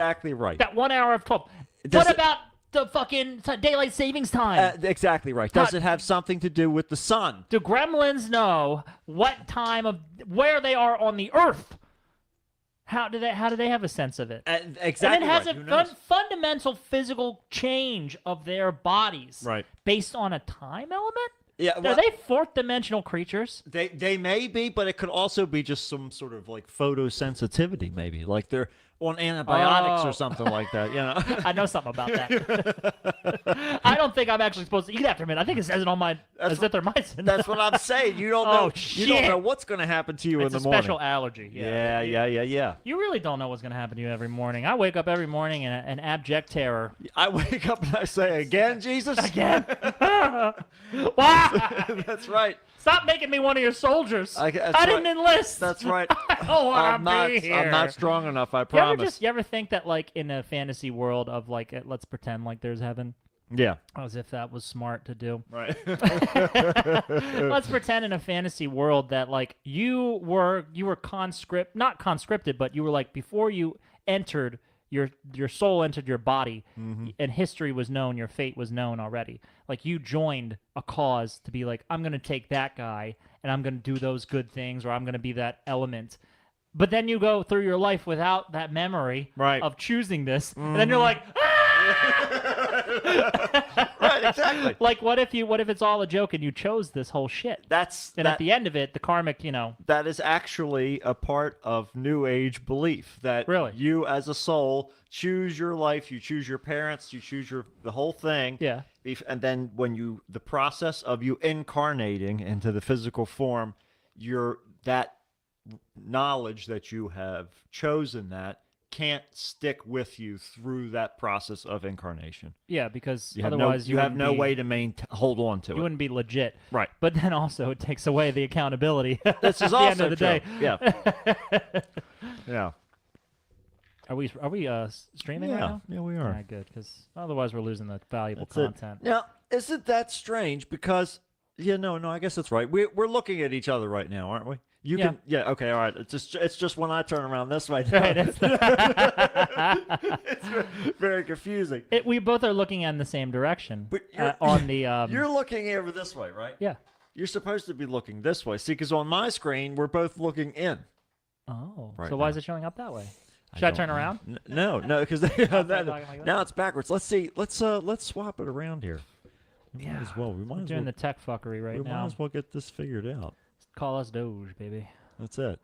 exactly right. That 1 hour of 12. What about the fucking daylight savings time? Exactly right. Does it have something to do with the sun? Do gremlins know what time of where they are on the Earth? How do they have a sense of it? Exactly. And it has a fundamental physical change of their bodies, right, based on a time element. Yeah, are they fourth-dimensional creatures? They may be, but it could also be just some sort of like photosensitivity, maybe like they're on antibiotics or something like that. You know, I know something about that. I don't think I'm actually supposed to eat after midnight. I think it says it on my azithromycin. That's what I'm saying. You don't know. Shit. You don't know what's going to happen to you in the morning. It's a special allergy. Yeah. You really don't know what's going to happen to you every morning. I wake up every morning in an abject terror. I wake up and I say, "Again, Jesus, again." Why? That's right. Stop making me one of your soldiers. I didn't enlist. That's right. I don't want to be here. I'm not strong enough. I promise. You ever think that, like, in a fantasy world of, like, let's pretend like there's heaven? Yeah. As if that was smart to do. Right. Let's pretend in a fantasy world that, like, you were not conscripted, but you were, like, before you entered, your soul entered your body, and history was known, your fate was known already. Like, you joined a cause to be like, I'm going to take that guy, and I'm going to do those good things, or I'm going to be that element. But then you go through your life without that memory of choosing this, and then you're like, right, exactly. Like, what if it's all a joke and you chose this whole shit? At the end of it, the karmic, That is actually a part of New Age belief that you as a soul choose your life, you choose your parents, you choose the whole thing. Yeah. And then when the process of you incarnating into the physical form, that knowledge that you have chosen that can't stick with you through that process of incarnation. Yeah, because otherwise you have no way to hold on to it. You wouldn't be legit. Right. But then also it takes away the accountability. This is at also the end of the day. Yeah. Yeah. Are we streaming right now? Yeah, we are. All right, good, because otherwise we're losing the valuable content. Now, isn't that strange? Because I guess that's right. We're looking at each other right now, aren't we? Okay, all right. It's just when I turn around this way. Right, it's very confusing. We both are looking in the same direction. But you're looking over this way, right? Yeah. You're supposed to be looking this way. See, because on my screen we're both looking in. Oh, right so why is it showing up that way? Should I turn around? No, because now it's backwards. Let's see. Let's swap it around here. We might as well. We're doing the tech fuckery right now. We might as well get this figured out. Call us Doge, baby. That's it.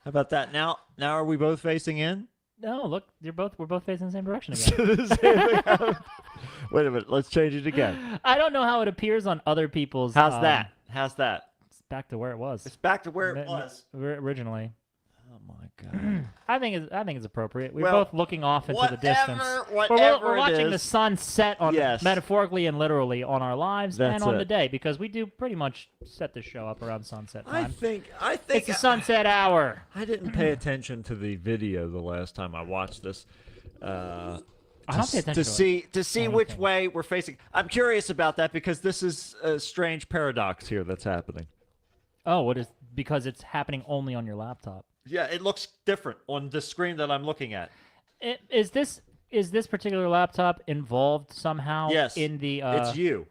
How about that? Now are we both facing in? No, look, we're both facing the same direction again. Wait a minute. Let's change it again. I don't know how it appears on other people's. How's that? It's back to where it was. It's back to where it was originally. Oh my God! I think it's appropriate. We're both looking off into the distance. We're watching the sun set on metaphorically and literally on our lives and on the day, because we do pretty much set the show up around sunset time. I think it's the sunset hour. I didn't pay attention to the video the last time I watched this. I don't pay attention to see which way we're facing. I'm curious about that because this is a strange paradox here that's happening. Oh, what is? Because it's happening only on your laptop. Yeah, it looks different on the screen that I'm looking at. Is this particular laptop involved somehow? Yes. In the it's you.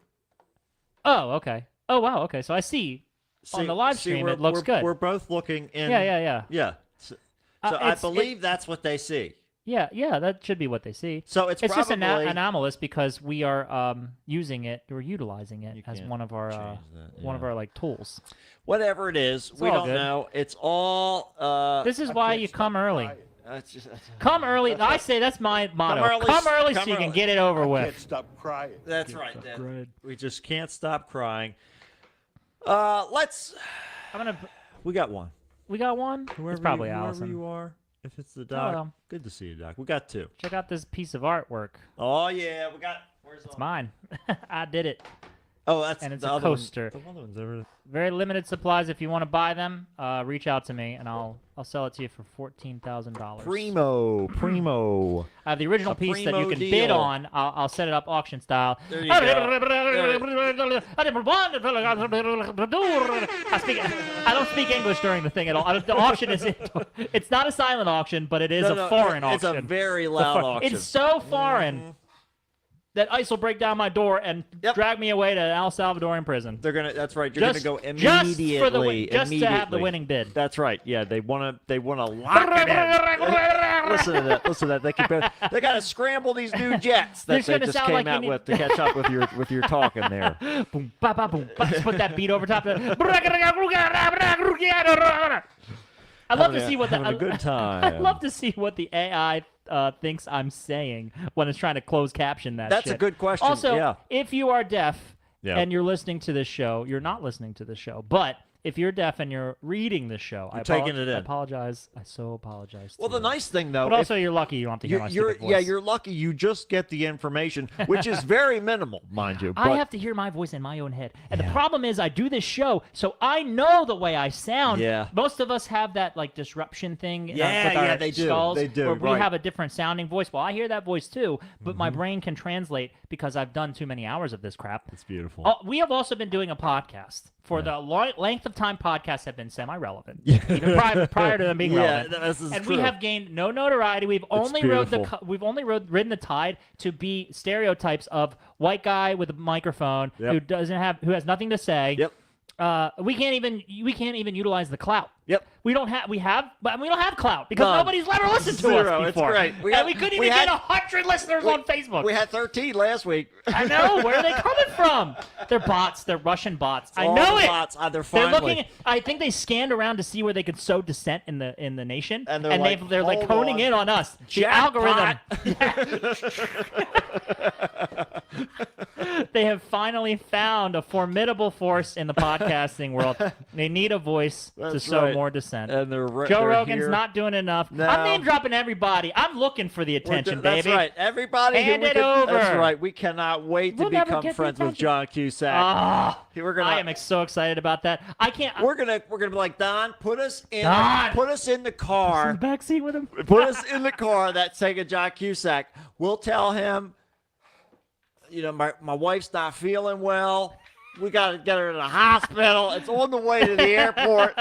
Oh, okay. Oh, wow. Okay, so I see on the live stream it looks good. We're both looking in. Yeah. So I believe that's what they see. Yeah, that should be what they see. So it's just anomalous because we are using it, we're utilizing it as one of our like tools. Whatever it is, we don't know. It's all. This is why you come early. Come early. I say that's my motto. Come early so you can get it over with. Can't stop crying. That's right, Dad. We just can't stop crying. We got one. We got one. It's probably Allison. Whoever you are. If it's the doc, good to see you, Doc. We got two. Check out this piece of artwork. Oh yeah, we got. It's mine. I did it. Oh, it's a coaster. The other one's over. Very limited supplies. If you want to buy them, reach out to me and I'll sell it to you for $14,000. Primo. I have the original piece that you can bid on. I'll set it up auction style. There you go. I don't speak English during the thing at all. The auction is it's not a silent auction, but it is a foreign auction. It's a very loud auction. It's so foreign that ICE will break down my door and drag me away to an El Salvadorian prison. That's right. You're gonna go immediately. Just to have the winning bid. That's right. Yeah, they wanna lock it in. Listen to that. Listen to that. They gotta scramble these new jets that they just came out with to catch up with your talking there. Boom, ba ba boom. Just put that beat over top of it. I'd love to see what having a good time. I'd love to see what the AI thinks I'm saying when it's trying to close caption that. That's shit. a good question. Also, if you are deaf Yeah. and you're listening to this show, you're not listening to this show. But if you're deaf and you're reading the show, I apologize. I so apologize. Well, to the you. nice thing though, But also you're lucky you don't have to hear my stupid voice. Yeah, you're lucky. You just get the information, which is very minimal, mind you. But I have to hear my voice in my own head. And the problem is I do this show, so I know the way I sound. Yeah. Most of us have that like disruption thing with Yeah, our they do. skulls. They do, Where we right. have a different sounding voice. Well, I hear that voice too, but my brain can translate because I've done too many hours of this crap. It's beautiful. We have also been doing a podcast. For the length of time podcasts have been semi-relevant, even prior to them being relevant. This is And true. we have gained no notoriety. We've only ridden the tide to be stereotypes of white guy with a microphone who has nothing to say. Yep. We can't even utilize the clout. Yep. We don't have clout because nobody's ever listened to Zero. us before. It's great. We couldn't even get 100 listeners on Facebook. We had 13 last week. I know. Where are they coming from? They're bots. They're Russian bots. I All know the it. bots. They're They're finally. looking. I think they scanned around to see where they could sow dissent in the nation, And they're like, they're like "Hold honing on. in on us. The Jackpot." algorithm. They have finally found a formidable force in the podcasting world. They need a voice to That's sow right. more dissent. And Joe Rogan's not doing enough. No. I'm name dropping everybody. I'm looking for the attention, That's baby. right. Everybody Hand here, it over. That's right. We cannot wait We'll to never become get the friends with attention. John Cusack. Ah, We're gonna. I am so excited about that. I can't. We're gonna be like, Don, put us in Don! the car. in the backseat with him. Put us in the car that's taking John Cusack. We'll tell him, my wife's not feeling well. We got to get her to the hospital. It's on the way to the airport.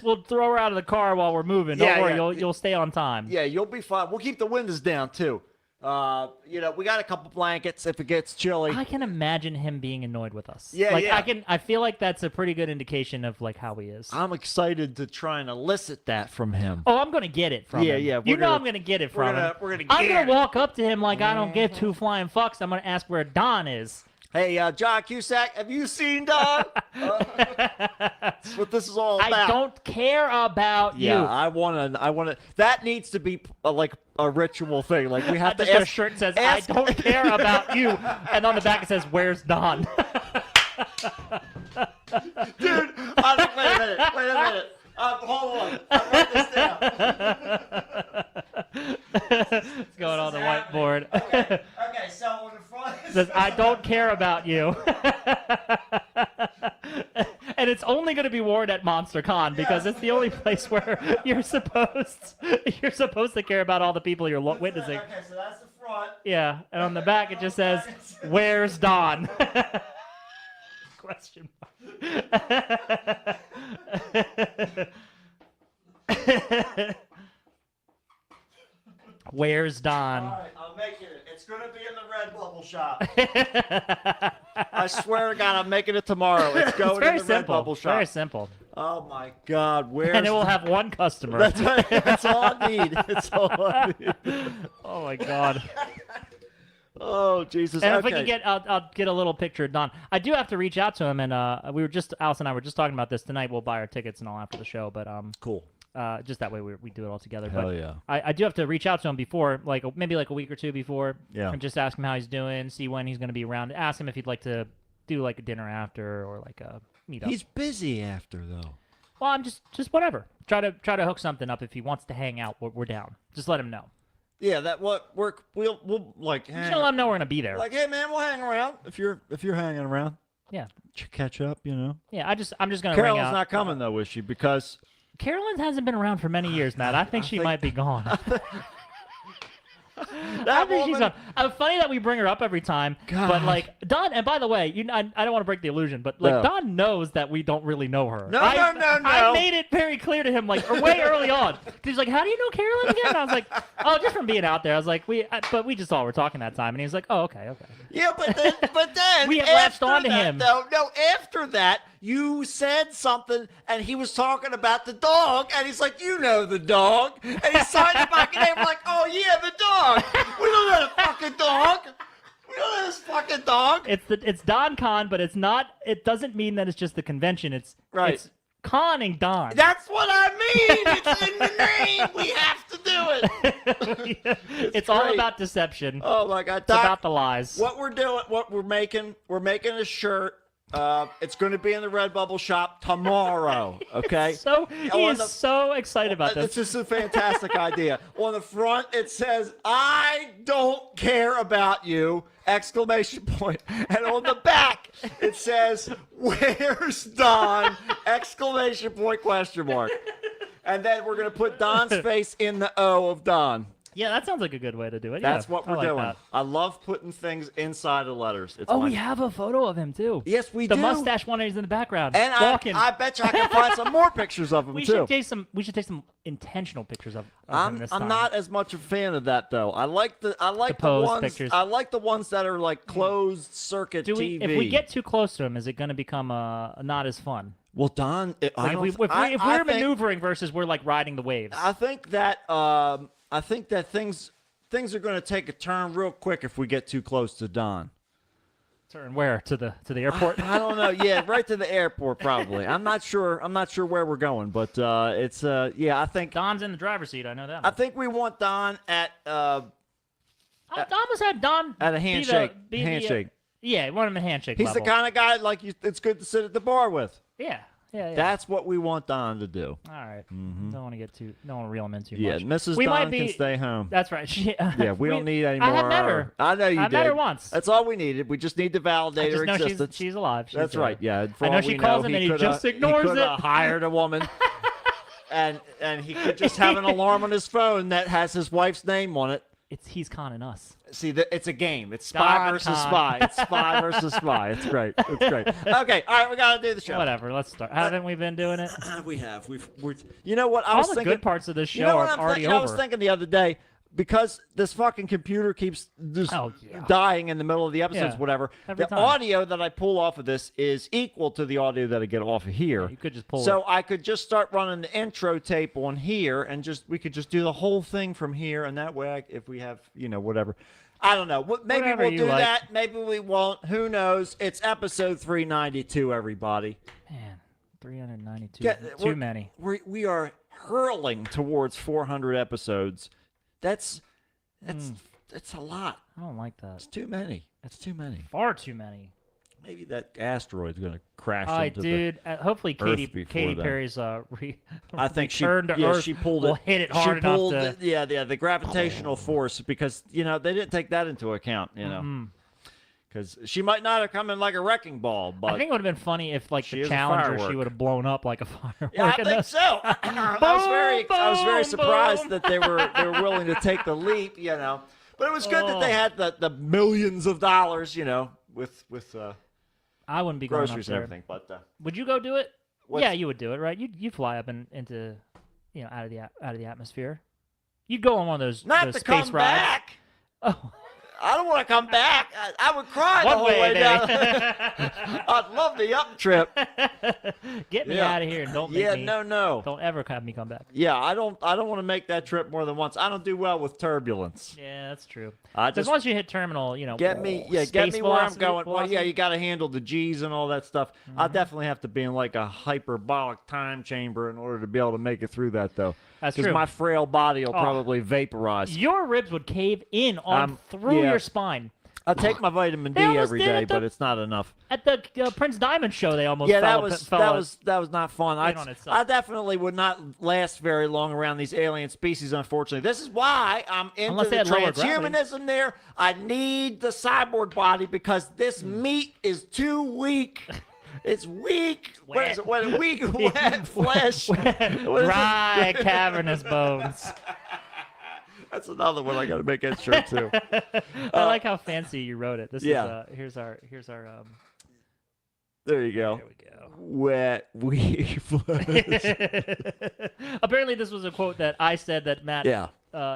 We'll throw her out of the car while we're moving. Don't Yeah, worry, yeah. you'll stay on time. Yeah, you'll be fine. We'll keep the windows down, too. We got a couple blankets if it gets chilly. I can imagine him being annoyed with us. Yeah, like yeah. I feel like that's a pretty good indication of like how he is. I'm excited to try and elicit that from him. Oh, I'm gonna get it from Yeah, him. yeah, You we're know gonna- I'm gonna get it from him. we're gonna I'm get gonna it. walk up to him like I don't give two flying fucks. I'm gonna ask where Don is. Hey, John Cusack, have you seen Don? That's what this is all about. I don't care about Yeah, you. I want to. That needs to be like a ritual thing. Like we have Just to got a ask. shirt that says ask- I don't care about you, and on the back it says Where's Don? Dude, wait a minute. Hold on. I wrote this down. It's going on the whiteboard. Okay, so on the front It says I don't care about you. And it's only going to be worn at MonsterCon because it's the only place where you're supposed to care about all the people you're witnessing. Okay, so that's the front. Yeah, and on the back it just says, "Where's Don?" Question mark. Where's Don? All right, I'm making it. It's going to be in the Redbubble shop. I swear to God, I'm making it tomorrow. It's going It's very in the simple. Redbubble shop. Very simple. Oh my God, where's And it will have one customer. That's right. That's all I need. That's all I need. Oh my God. Oh Jesus. And okay. if we can get, I'll get a little picture of Don. I do have to reach out to him, and Alice and I were just talking about this tonight. We'll buy our tickets and all after the show, but Cool. just that way we do it all together. Hell but yeah. I do have to reach out to him before, maybe like a week or two before, Yeah. and just ask him how he's doing, see when he's going to be around, ask him if he'd like to do like a dinner after or like a meetup. He's busy after though. Well, I'm just whatever. Try to hook something up if he wants to hang out. We're down. Just let him know. Yeah, we'll like I'm just gonna let him know we're gonna be there. like, hey man, we'll hang around if you're hanging around. Yeah. Catch up, Yeah, I'm just gonna ring Carolyn's out. not coming though, is she? Because Carolyn hasn't been around for many years, Matt. I think she might be gone. I think she's fun. Funny that we bring her up every time, but God. like Don. And by the way, I don't want to break the illusion, but like No. Don knows that we don't really know her. No. I made it very clear to him, like way early on. He's like, "How do you know Carolyn again?" And I was like, "Oh, just from being out there." I was like, but we just all were talking that time, and he was like, "Oh, okay." Yeah, but then We had latched after onto that, him. though, no, after that, you said something, and he was talking about the dog, and he's like, "You know the dog," and he signed it back, and they were like, "Oh yeah, the dog. We don't know the fucking dog. We don't know this fucking dog." It's Don Con, but it's not. It doesn't mean that it's just the convention. It's Right. It's conning Don. That's what I mean. It's in the name. We have to do it. It's all great. about deception. Oh my God, It's Doc, about the lies. What we're making a shirt. It's going to be in the Redbubble shop tomorrow. Okay. So he On is the- so excited about It's this. just a fantastic idea. On the front, it says, "I don't care about you!" Exclamation point. And on the back, it says, "Where's Don?" Exclamation point, question mark. And then we're going to put Don's face in the O of Don. Yeah, that sounds like a good way to do it. That's Yeah, what I we're like doing. that. I love putting things inside of letters. It's Oh, my- we have a photo of him too. Yes, we the do. mustache one is in the background. And walking. I bet you I can find some more pictures of him we too. should take some. We should take some intentional pictures of him this I'm time. not as much a fan of that though. I like the pose ones pictures. I like the ones that are like closed circuit Do we? TV. If we get too close to him, is it going to become not as fun? well, Don, Like if we're I think, maneuvering versus we're like riding the waves. I think that things are going to take a turn real quick if we get too close to Don. Turn where to the airport? I don't know. Yeah, right to the airport probably. I'm not sure where we're going, but it's yeah. I think Don's in the driver's seat. I know that. I think we want Don at I almost had Don at a be the- handshake. be the, handshake. yeah, we want him a handshake. He's level. the kind of guy like it's good to sit at the bar with. Yeah. That's what we want Don to do. All right. Don't want to reel him in too Yeah, much. Mrs. We Don might be. can stay home. That's right. She, Yeah, we don't need any more. I have met her. I know you I did. met her once. That's all we needed. We just need to validate I just her know existence. she's alive. She's That's there. right. Yeah. For I know all she we calls know, him and he coulda- just ignores coulda it. hired a woman, and he could just have an alarm on his phone that has his wife's name on it. He's conning us. See, it's a game. It's spy Don versus con. spy. It's spy versus spy. It's great. It's great. Okay. All right. We gotta do the show. Whatever. Let's start. Haven't we been doing it? We have. You know what? I All was the thinking. good parts of this show You know what are I'm already thinking? I was over. thinking the other day, because this fucking computer keeps just Oh, yeah. dying in the middle of the episodes, Yeah, whatever. every The time. audio that I pull off of this is equal to the audio that I get off of here. You could just pull So it. I could just start running the intro tape on here, and we could just do the whole thing from here, and that way, if we have, whatever. I don't know. Maybe Whatever we'll you do like. that. Maybe we won't. Who knows? It's episode 392, everybody. Man, 392. Yeah, Too we're- many. We are hurling towards 400 episodes. That's a lot. I don't like It's that. too many. It's too many. Far too many. Maybe that asteroid's going to crash All right, into dude. Hopefully, Earth Katy before then. Perry's I think return to Earth she pulled will it. hit it She hard enough pulled to. the gravitational force, because they didn't take that into account. Because she might not have come in like a wrecking ball, but I think it would have been funny if, like, She the is a Challenger, firework. she would have blown up like a firework. yeah, I in think the- so. I was very boom, surprised boom. that they were willing to take the leap. But it was good that they had the millions of dollars. With I wouldn't be going groceries up and there. everything. But Would you go do it? What's- Yeah, you would do it, right? You'd fly up into, out of the atmosphere. You'd go on one of those not those to space come rides. back. Oh, I don't want to come back. I would cry the one whole way, way down. baby. I'd love the up trip. Get me Yeah. out of here and don't make Yeah, me. no. Don't ever have me come back. Yeah, I don't want to make that trip more than once. I don't do well with turbulence. Yeah, that's true. I Because just once you hit terminal, get me space where I'm velocity- going. Well, yeah, velocity. you got to handle the G's and all that stuff. I definitely have to be in like a hyperbolic time chamber in order to be able to make it through that, though. That's Because true. my frail body will Oh. probably vaporize. Your ribs would cave in through yeah. your spine. I take my vitamin D They almost every did day, at the- but it's not enough. At the Prince Diamond show, they almost Yeah, fell, that was not fun. in on itself. I definitely would not last very long around these alien species, unfortunately. This is why I'm into Unless they the had lower gravity. transhumanism there. I need the cyborg body because this meat is too weak. It's weak. What is it? What, weak, wet flesh. What is it? Dry, cavernous bones. That's another one I got to make that shirt too. I like how fancy you wrote it. This Yeah. is here's our There you go. There we go. Wet weave. Apparently, this was a quote that I said that Matt Yeah.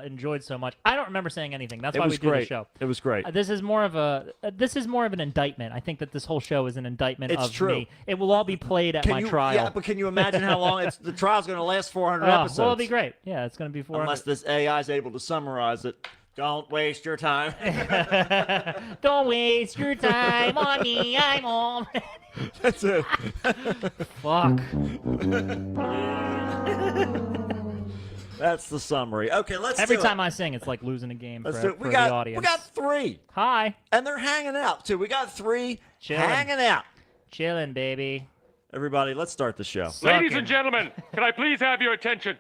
enjoyed so much. I don't remember saying anything. That's It why was we do great. the show. It was great. This is more of an indictment. I think that this whole show is an indictment It's of true. me. It will all be played at my trial. Yeah, but can you imagine how long the trial's going to last? 400 episodes. Well, it'll be great. Yeah, it's going to be 400. Unless this AI is able to summarize it. Don't waste your time. Don't waste your time on me. I'm home. That's it. Fuck. That's the summary. Okay, let's Every do time it. I sing, it's like losing a game Let's for, do it. for the audience. We got 3. Hi. And they're hanging out, too. We got 3 Chilling. hanging out. Chilling, baby. Everybody, let's start the show. Ladies Sucking. and gentlemen, can I please have your attention?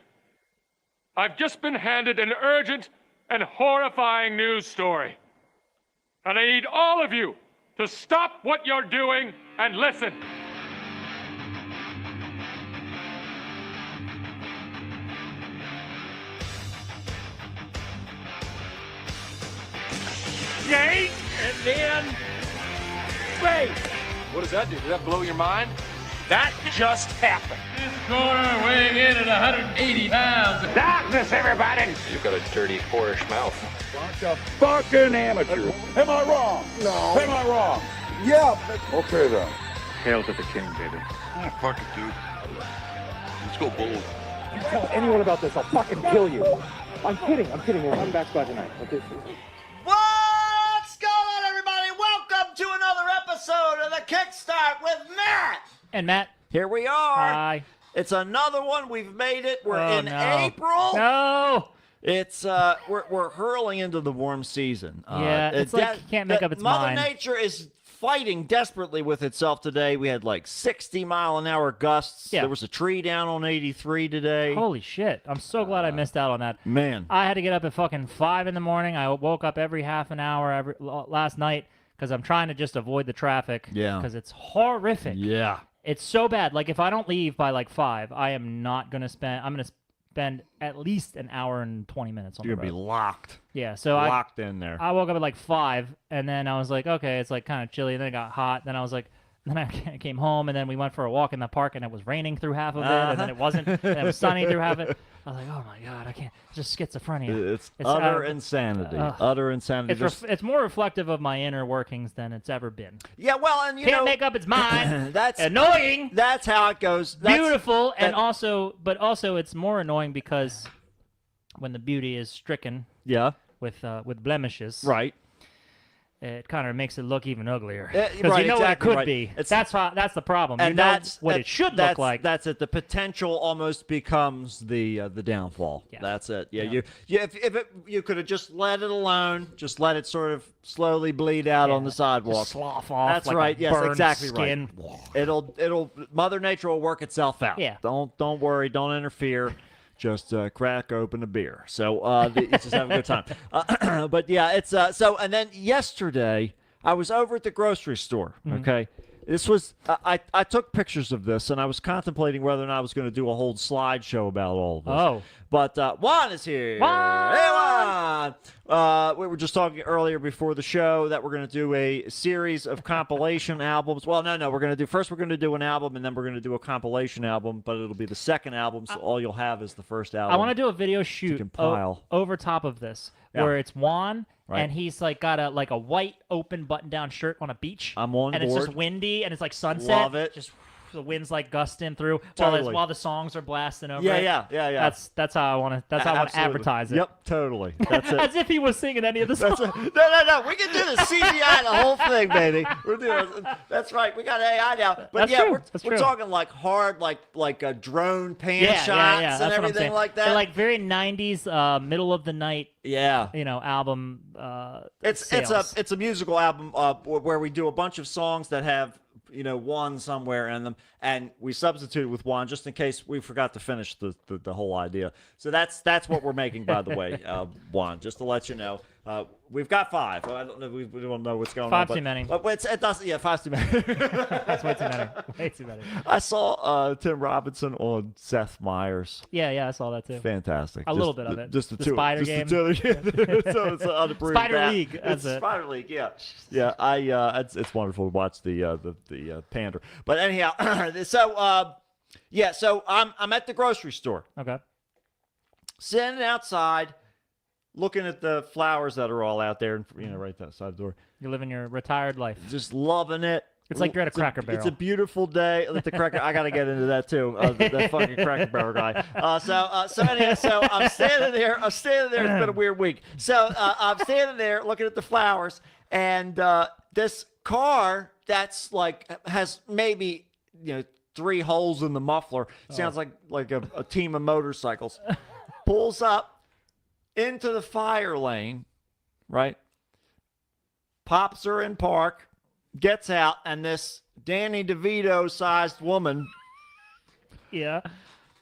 I've just been handed an urgent and horrifying news story. And I need all of you to stop what you're doing and listen. Yank, and then wait. What does that do? Did that blow your mind? That just happened. This corner weighing in at 180 pounds. Darkness, everybody! You've got a dirty, whorish mouth. Fucking amateur. Am I wrong? No. Am I wrong? Yeah. Okay then. Hail to the king, baby. Ah, fuck it, dude. Let's go bold. You tell anyone about this, I'll fucking kill you. I'm kidding. We'll come back by tonight. Okay. What's going on, everybody? Welcome to another episode of the Kickstart with Matt. And Matt. Here we are. Hi. It's another one. We've made it. We're Oh, in no. April. No. It's we're hurling into the warm season. Yeah, it's like it can't make up its Mother mind. Nature is fighting desperately with itself today. We had like 60-mile-an-hour gusts. Yeah. There was a tree down on 83 today. Holy shit. I'm so glad I missed out on that. Man. I had to get up at fucking 5 in the morning. I woke up every half an hour last night because I'm trying to just avoid the traffic. Yeah. Because it's horrific. Yeah. It's so bad. Like, if I don't leave by like 5, I am not going to spend... I'm going to spend at least an hour and 20 minutes on You're the going to road. be locked. Yeah, so Locked in there. I woke up at like 5, and then I was like, okay, it's like kind of chilly, and then it got hot. Then I was like, then I came home, and then we went for a walk in the park, and it was raining through half of it, and then it wasn't, and it was sunny through half of it. I was like, oh my God, I can't. It's just schizophrenia. It's utter insanity. Utter insanity. It's more reflective of my inner workings than it's ever been. Yeah, well, and you Can't know, make up its mind. that's Annoying. That's how it goes. That's, Beautiful, and that- also it's more annoying because when the beauty is stricken Yeah. with blemishes, Right. it kind of makes it look even uglier. Right, Because you know exactly what it could right. be. It's- That's the problem. And you know that's what that- it should that's- look like. That's it. The potential almost becomes the downfall. Yeah. That's it. Yeah. Yeah. You could have just let it alone, just let it sort of slowly bleed out on the sidewalk. Just slough off. That's like a right. Yes, burned exactly skin. right. It'll Mother Nature will work itself out. Yeah. Don't worry. Don't interfere. Just crack open a beer. So just have a good time. But yeah, it's so. And then yesterday, I was over at the grocery store. Mm-hmm. Okay, this was I took pictures of this, and I was contemplating whether or not I was going to do a whole slideshow about all of this. Oh. But Juan is here. Juan! Hey, Juan! We were just talking earlier before the show that we're going to do a series of compilation albums. Well, no. We're going to do an album, and then we're going to do a compilation album, but it'll be the second album, so all you'll have is the first album. I want to do a video shoot compile. over top of this Yeah. where it's Juan Right. and he's like got a white open button down shirt on a beach. I'm on and it's board. just windy and it's like sunset. Love it. Just the wind's like gusting through Totally. while the songs are blasting over. Yeah, it. yeah. That's how I want to. That's how I want to Absolutely. advertise it. Yep, totally. That's it. As if he was singing any of the songs. No. We can do the CGI the whole thing, baby. We're doing. That's right. We got AI now. But That's yeah, true. That's we're true. talking like hard, like a drone pan Yeah, shots yeah. and That's what I'm everything saying. like that. They're like very '90s, middle of the night, yeah. album. It's sales. a musical album where we do a bunch of songs that have Juan somewhere in them, and we substituted with Juan just in case we forgot to finish the whole idea. So that's what we're making, by the way, Juan, just to let you know. We've got 5. I don't know. We don't know what's going on. Five's but, too many. But it doesn't. Yeah, 5's too many. That's way too many. Way too many. I saw Tim Robinson on Seth Meyers. Yeah, I saw that too. Fantastic. A little bit of it. Just the The two. Spider just game. The two. So it's unproven Spider that. League, that's It's it. Spider League. Yeah. Yeah. It's wonderful to watch the pander. But anyhow, so I'm at the grocery store, Okay. sitting outside, looking at the flowers that are all out there, right outside the door. You're living your retired life. Just loving it. It's like you're at a Cracker It's Barrel. a beautiful day. At the Cracker, I got to get into that too. That fucking Cracker Barrel guy. So anyway, I'm standing there. It's been a weird week. So I'm standing there looking at the flowers, and this car that's like has maybe 3 holes in the muffler. Sounds like a team of motorcycles. Pulls up into the fire lane, right? Pops her in park, gets out, and this Danny DeVito-sized woman Yeah.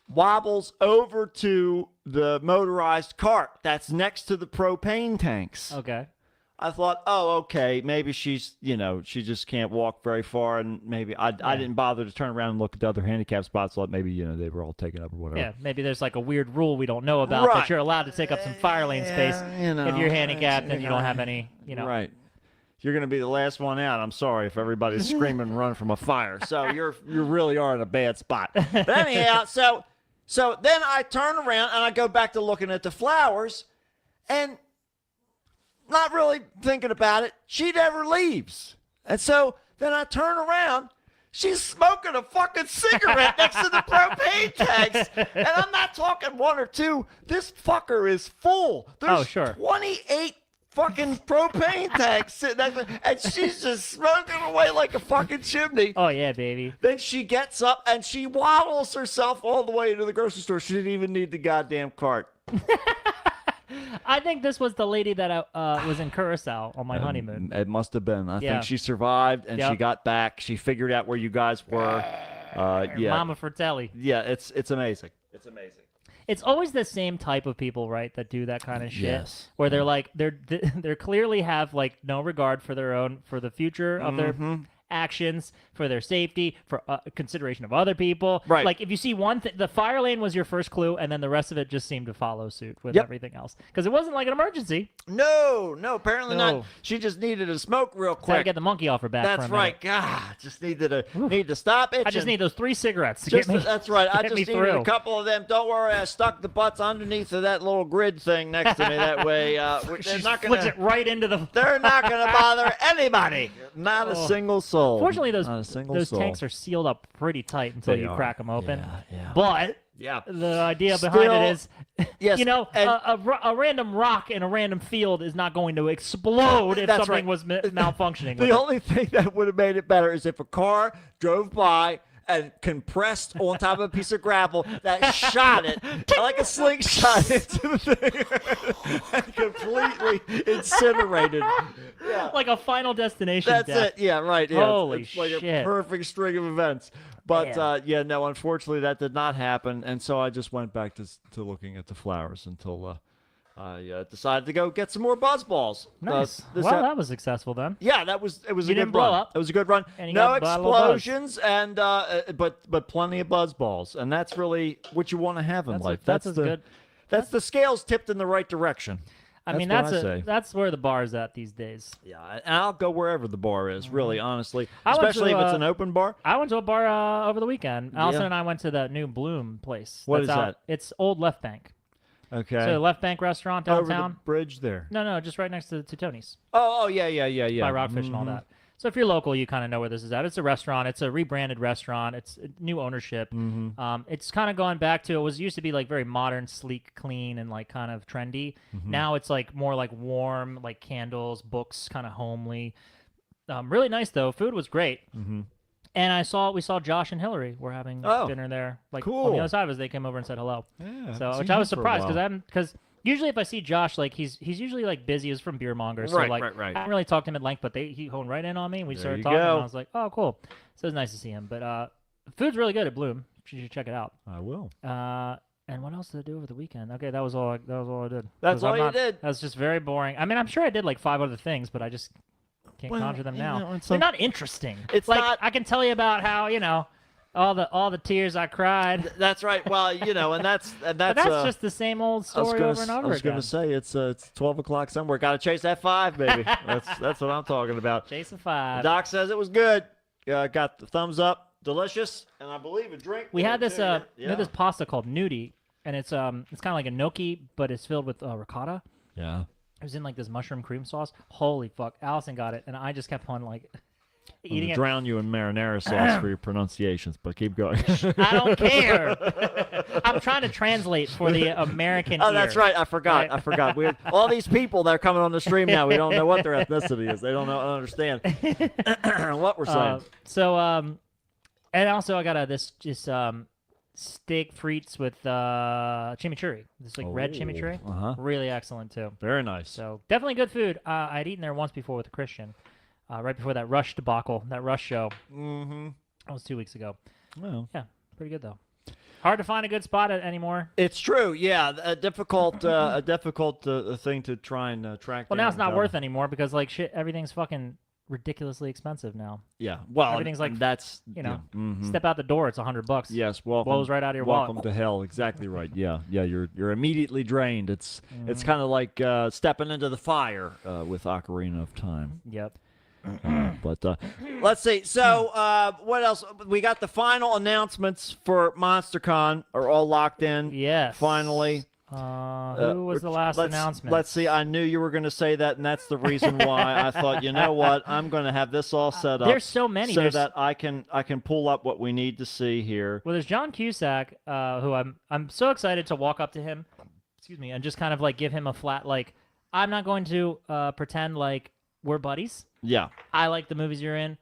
wobbles over to the motorized cart that's next to the propane tanks. Okay. I thought, okay, maybe she's, she just can't walk very far, and maybe I didn't bother to turn around and look at the other handicap spots. Thought maybe, they were all taken up or whatever. Yeah, maybe there's like a weird rule we don't know about Right. that you're allowed to take up some fire lane space if you're handicapped and you don't have any, Right. You're going to be the last one out. I'm sorry if everybody's screaming and running from a fire. So you really are in a bad spot. But anyhow, so then I turn around and I go back to looking at the flowers, and not really thinking about it, she never leaves. And so then I turn around, she's smoking a fucking cigarette next to the propane tanks. And I'm not talking 1 or 2. This fucker is full. There's 28 fucking propane tanks sitting next to, and she's just smoking away like a fucking chimney. Oh, yeah, baby. Then she gets up and she waddles herself all the way to the grocery store. She didn't even need the goddamn cart. I think this was the lady that was in Curacao on my honeymoon. It must have been. I Yeah. think she survived and she Yep. got back. She figured out where you guys were. Yeah. Mama Fratelli. Yeah, it's amazing. It's amazing. It's always the same type of people, right, that do that kind of shit. Yes. Where they're like they're clearly have like no regard for the future of their actions, for their safety, for consideration of other people. Right. Like if you see one thing, the fire lane was your first clue, and then the rest of it just seemed to follow suit with Yep. everything else because it wasn't like an emergency. No, apparently No. not. She just needed to smoke real Had to quick. get the monkey off her back. That's for a minute. right. God, just need to stop itching. I just need those 3 cigarettes to Just, get me. that's right. I get just me needed through. a couple of them. Don't worry, I stuck the butts underneath of that little grid thing next to me. That way, they're She not flicks gonna. it right into the. They're not gonna bother anybody. Not a single soul. Fortunately, Not a single those soul. tanks are sealed up pretty tight until They you are. crack them open. Yeah. But Yeah. the idea behind it is, Yes, and- a random rock in a random field is not going to explode if That's something right. was malfunctioning. with The it. only thing that would have made it better is if a car drove by and compressed on top of a piece of gravel that shot it like a slingshot into the thing and completely incinerated. Yeah. Like a Final Destination. That's death. it. Yeah, right. Yeah. Holy it's like a shit. perfect string of events. But Man. no, unfortunately that did not happen, and so I just went back to looking at the flowers until I decided to go get some more buzz balls. Nice. This Well, ep- that was successful then. Yeah, it was You a good didn't blow run. up. It was a good run. And you No got a bottle of buzz. explosions, and but plenty of buzz balls, and that's really what you want to have in life. That's as good. That's the scales tipped in the right direction. I mean, what I say. that's where the bar's at these days. Yeah, and I'll go wherever the bar is. Really, honestly, I went especially to, if it's an open bar. I went to a bar over the weekend. Allison Yeah. and I went to the new Bloom place. What that's is out- that? It's Old Left Bank. Okay. So the Left Bank restaurant Over downtown. the bridge there. No, just right next to Tony's. Oh, yeah. By Rockfish and all that. So if you're local, you kind of know where this is at. It's a restaurant. It's a rebranded restaurant. It's new ownership. It's kind of gone back to, it was used to be like very modern, sleek, clean, and like kind of trendy. Now it's like more like warm, like candles, books, kind of homely. Really nice though. Food was great. And we saw Josh and Hillary were having dinner there. Like on cool. the other side of us, they came over and said hello. Yeah, So seen which I was him for a surprised while. because usually if I see Josh, like he's usually like busy. He's from Beer Monger, so Right, like right. I didn't really talk to him at length, but he honed right in on me. We There started you talking, go. and I was like, oh, cool. So it was nice to see him. But food's really good at Bloom. You should check it out. I will. And what else did I do over the weekend? Okay, that was all. That was all I did. That's 'Cause I'm all you not- did? That was just very boring. I mean, I'm sure I did like 5 other things, but I just can't Well, conjure them you now. know, it's They're like- not interesting. It's like not- I can tell you about how all the tears I cried. That's right. Well, and that's But that's just the same old story over and over I was again. going to say it's 12 o'clock somewhere. Got to chase that 5, baby. that's what I'm talking about. Jason 5. Doc says it was good. Got the thumbs up. Delicious, and I believe a drink. We there, had this too. we had this pasta called nudie, and it's kind of like a gnocchi, but it's filled with ricotta. Yeah. It was in like this mushroom cream sauce. Holy fuck! Allison got it, and I just kept on like eating it. Drown you in marinara sauce for your pronunciations, but keep going. I don't care. I'm trying to translate for the American Oh, ear. that's right. I forgot. Right. I forgot. We had all these people that are coming on the stream now. We don't know what their ethnicity is. They don't understand what we're saying. And also I got this steak frites with chimichurri. This like red chimichurri. Uh-huh. Really excellent too. Very nice. So definitely good food. I'd eaten there once before with a Christian, right before that Rush debacle, that Rush show. Mm-hmm. That was 2 weeks ago. Well, Yeah, pretty good though. Hard to find a good spot anymore. It's true. Yeah, a difficult thing to try and track. Well, now it's down. not worth anymore because like shit, everything's fucking ridiculously expensive now. Yeah. Well, Everything's like, that's mhm. Step out the door, it's $100. Yes, welcome. Blows right out of your welcome wallet. to hell. Exactly right. Yeah, yeah. You're immediately drained. It's Mm-hmm. kind of like stepping into the fire with Ocarina of Time. Yep. But let's see. So what else? We got the final announcements for MonsterCon are all locked in. Yes. Finally. Who was the last announcement? Let's see. I knew you were going to say that, and that's the reason why I thought, you know what, I'm going to have this all set up. There's so many. so There's- that I can pull up what we need to see here. Well, there's John Cusack, who I'm so excited to walk up to him, excuse me, and just kind of like give him a flat like, I'm not going to pretend like we're buddies. Yeah. I like the movies you're in.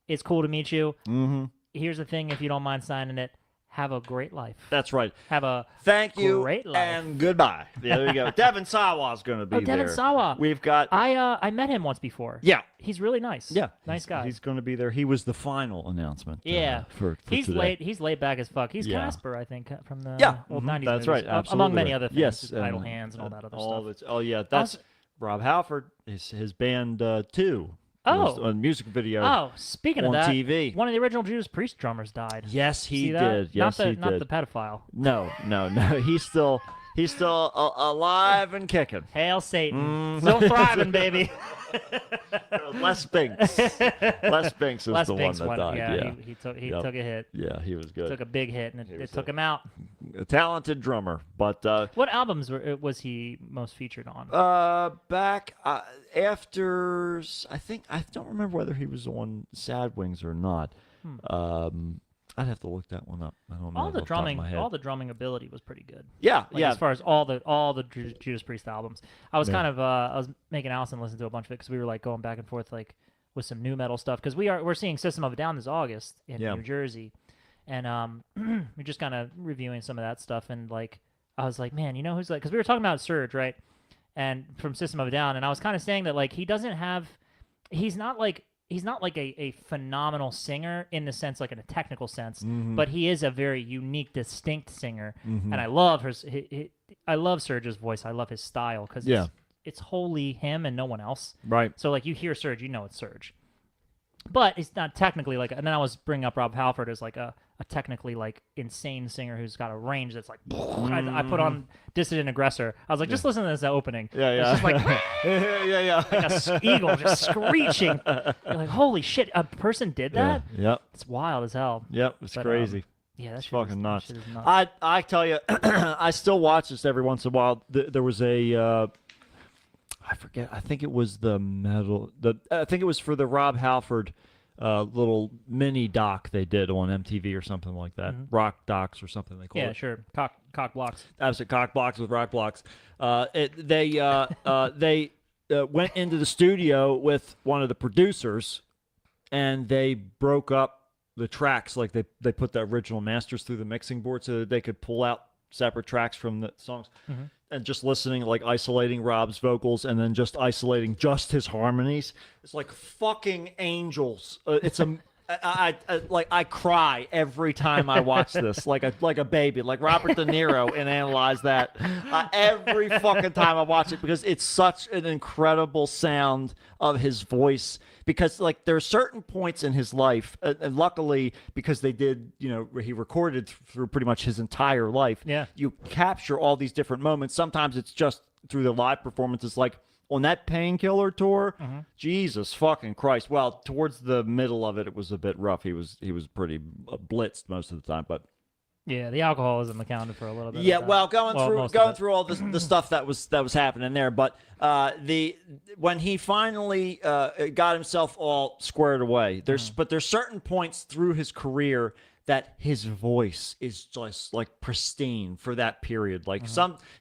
It's cool to meet you. Mm-hmm. Here's the thing, if you don't mind signing it, have a great life. That's right. Have a Thank you great life. and goodbye. Yeah, there you go. Devin Sawa's going to be there. Devin Sawa. We've got. I met him once before. Yeah. He's really nice. Yeah. Nice guy. he's going to be there. He was the final announcement. Yeah. For He's today. He's laid back as fuck. He's Yeah. Casper, I think, from the Yeah. old Mhm. 90s That's movies, right. Absolutely. among many other things. Yes. Idle and- Hands and all that other all stuff. It's, oh yeah, that's Rob Halford. His band Two. Oh. was a music video. Oh, speaking of on that, TV. one of the original Judas Priest drummers died. Yes, he See that? did. Yes, not the, he not did. the pedophile. No. He's still alive and kicking. Hail Satan. Mm. Still thriving, baby. Les Binks. Les Binks is Les the Binks one that died. Yeah, Yeah. he took Yep. took a hit. Yeah, he was good. Took a big hit, and He it was took him out. A talented drummer, but What albums was he most featured on? back after I don't remember whether he was on Sad Wings or not. I'd have to look that one up. I don't know. all off the top of drumming, my head. all the drumming ability was pretty good. Yeah, Like, yeah. As far as all the Judas Priest albums, I was kind of I was making Allison listen to a bunch of it because we were like going back and forth like with some new metal stuff because we're seeing System of a Down this August in Yeah. New Jersey, and we're just kind of reviewing some of that stuff and like I was like, man, you know who's like because we were talking about Surge, right? And from System of a Down, and I was kind of saying that like he's not like a phenomenal singer in the sense like in a technical sense, but he is a very unique, distinct singer, and I love I love Surge's voice. I love his style because it's wholly him and no one else. Right. So like you hear Surge, you know it's Surge, but it's not technically like. And then I was bringing up Rob Halford as like a technically like insane singer who's got a range that's like. I put on Dissident Aggressor. I was like, just listen to this opening. Yeah, yeah. It's just like. yeah. Like a eagle just screeching. You're like, holy shit, a person did that? Yep. It's wild as hell. Yep. It's But, crazy. Yeah, that's Fucking nuts. I tell you, I still watch this every once in a while. There was a, I forget. I think it was the metal. I think it was for the Rob Halford little mini doc they did on MTV or something like that. Rock docs or something they call it. Yeah, sure. Cock blocks. I was at Cock Blocks with Rock Blocks. They went into the studio with one of the producers, and they broke up the tracks. Like they put the original masters through the mixing board so that they could pull out separate tracks from the songs. And just listening, like isolating Rob's vocals and then just isolating just his harmonies. It's like fucking angels. I cry every time I watch this, like a baby, like Robert De Niro, and analyze that every fucking time I watch it because it's such an incredible sound of his voice. Because like there are certain points in his life, and luckily because they did, he recorded through pretty much his entire life. Yeah, you capture all these different moments. Sometimes it's just through the live performances, like. On that Painkiller tour, Jesus fucking Christ. Well, towards the middle of it, it was a bit rough. He was pretty blitzed most of the time, but yeah, the alcoholism accounted for a little bit. Yeah, of that. well, going through all the stuff that was happening there, but when he finally got himself all squared away, there's certain points through his career that his voice is just like pristine for that period. Like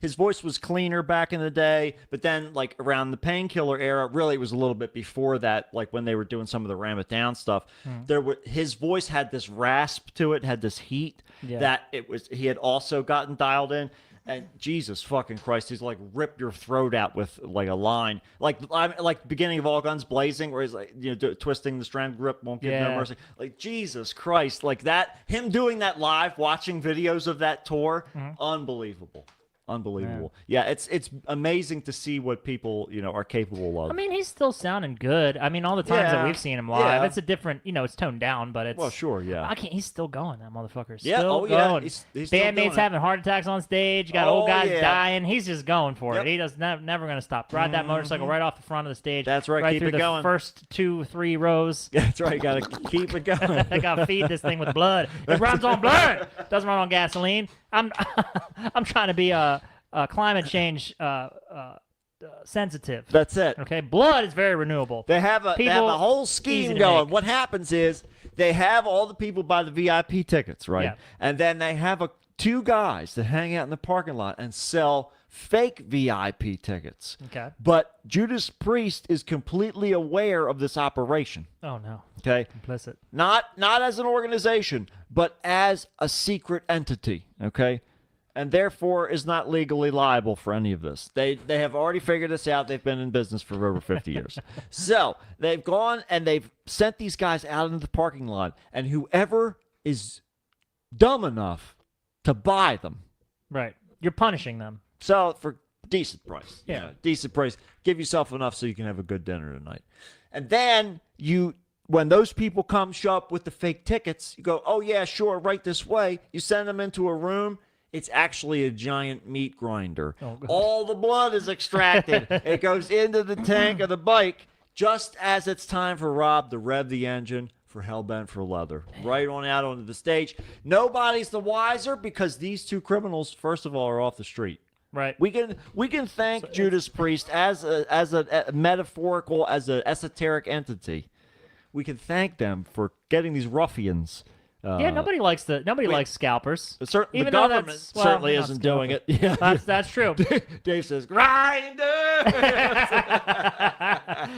his voice was cleaner back in the day, but then like around the Painkiller era, really it was a little bit before that, like when they were doing some of the Ram It Down stuff, his voice had this rasp to it, had this heat that he had also gotten dialed in. And Jesus fucking Christ, he's like rip your throat out with like a line, like beginning of All Guns Blazing, where he's like twisting the strand, grip won't give no mercy. Like Jesus Christ, like that. Him doing that live, watching videos of that tour, unbelievable. Yeah, it's amazing to see what people are capable of. I mean, he's still sounding good. I mean, all the times that we've seen him live, it's a different, it's toned down, but it's sure, yeah. He's still going. That motherfucker. Yeah, still going. He's still Bandmates having heart attacks on stage. Got old guys dying. He's just going for it. He does never going to stop. Ride that motorcycle right off the front of the stage. That's right. Keep through it the going. First 2-3 rows. That's right. Got to keep it going. I got to feed this thing with blood. It runs on blood. Doesn't run on gasoline. I'm trying to be a climate change sensitive. That's it. Okay, blood is very renewable. They have a whole scheme going. What happens is they have all the people buy the VIP tickets, right? Yeah. And then they have two guys that hang out in the parking lot and sell fake VIP tickets. Okay. But Judas Priest is completely aware of this operation. Oh no. Okay. Complicit. Not as an organization, but as a secret entity. Okay. And therefore is not legally liable for any of this. They have already figured this out. They've been in business for over 50 years. So they've gone and they've sent these guys out into the parking lot, and whoever is dumb enough to buy them. Right. You're punishing them. Sell it for decent price. Yeah. Decent price. Give yourself enough so you can have a good dinner tonight. And then when those people show up with the fake tickets, you go, oh yeah, sure, right this way. You send them into a room. It's actually a giant meat grinder. Oh, all the blood is extracted. It goes into the tank of the bike just as it's time for Rob to rev the engine for Hellbent for Leather. Right on out onto the stage. Nobody's the wiser because these two criminals, first of all, are off the street. Right. We can thank Judas Priest as a metaphorical, as an esoteric entity. We can thank them for getting these ruffians. Nobody likes scalpers. The Even government certainly isn't doing it. Yeah, that's true. Dave says, "Grinder."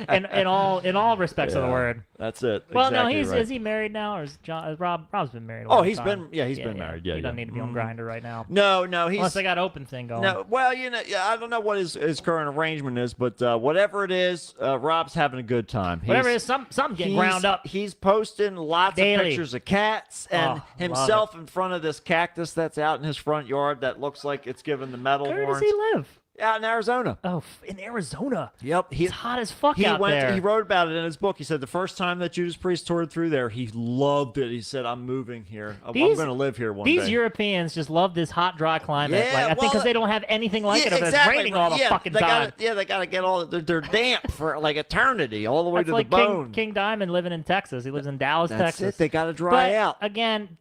in all respects of the word. That's it. Well, exactly no, right. Is he married now, or is Rob's been married? He's been married. Yeah, he doesn't need to be on Grinder right now. No, he's unless they got open thing going. No, well, I don't know what his current arrangement is, but whatever it is, Rob's having a good time. Whatever it is, something getting ground up. He's posting lots daily. of pictures of cats and himself in front of this cactus that's out in his front yard that looks like it's giving the metal Where horns. does he live? Out in Arizona. Oh, in Arizona. Yep. It's hot as fuck out there. He wrote about it in his book. He said the first time that Judas Priest toured through there, he loved it. He said, I'm moving here. I'm going to live here one day. These Europeans just love this hot, dry climate. Yeah, I think because they don't have anything like it. It's raining all the fucking time. They got to get all... They're damp for like eternity, all the way to like the bone. King Diamond living in Texas. He lives in Dallas, That's Texas. it. They got to dry out. Again,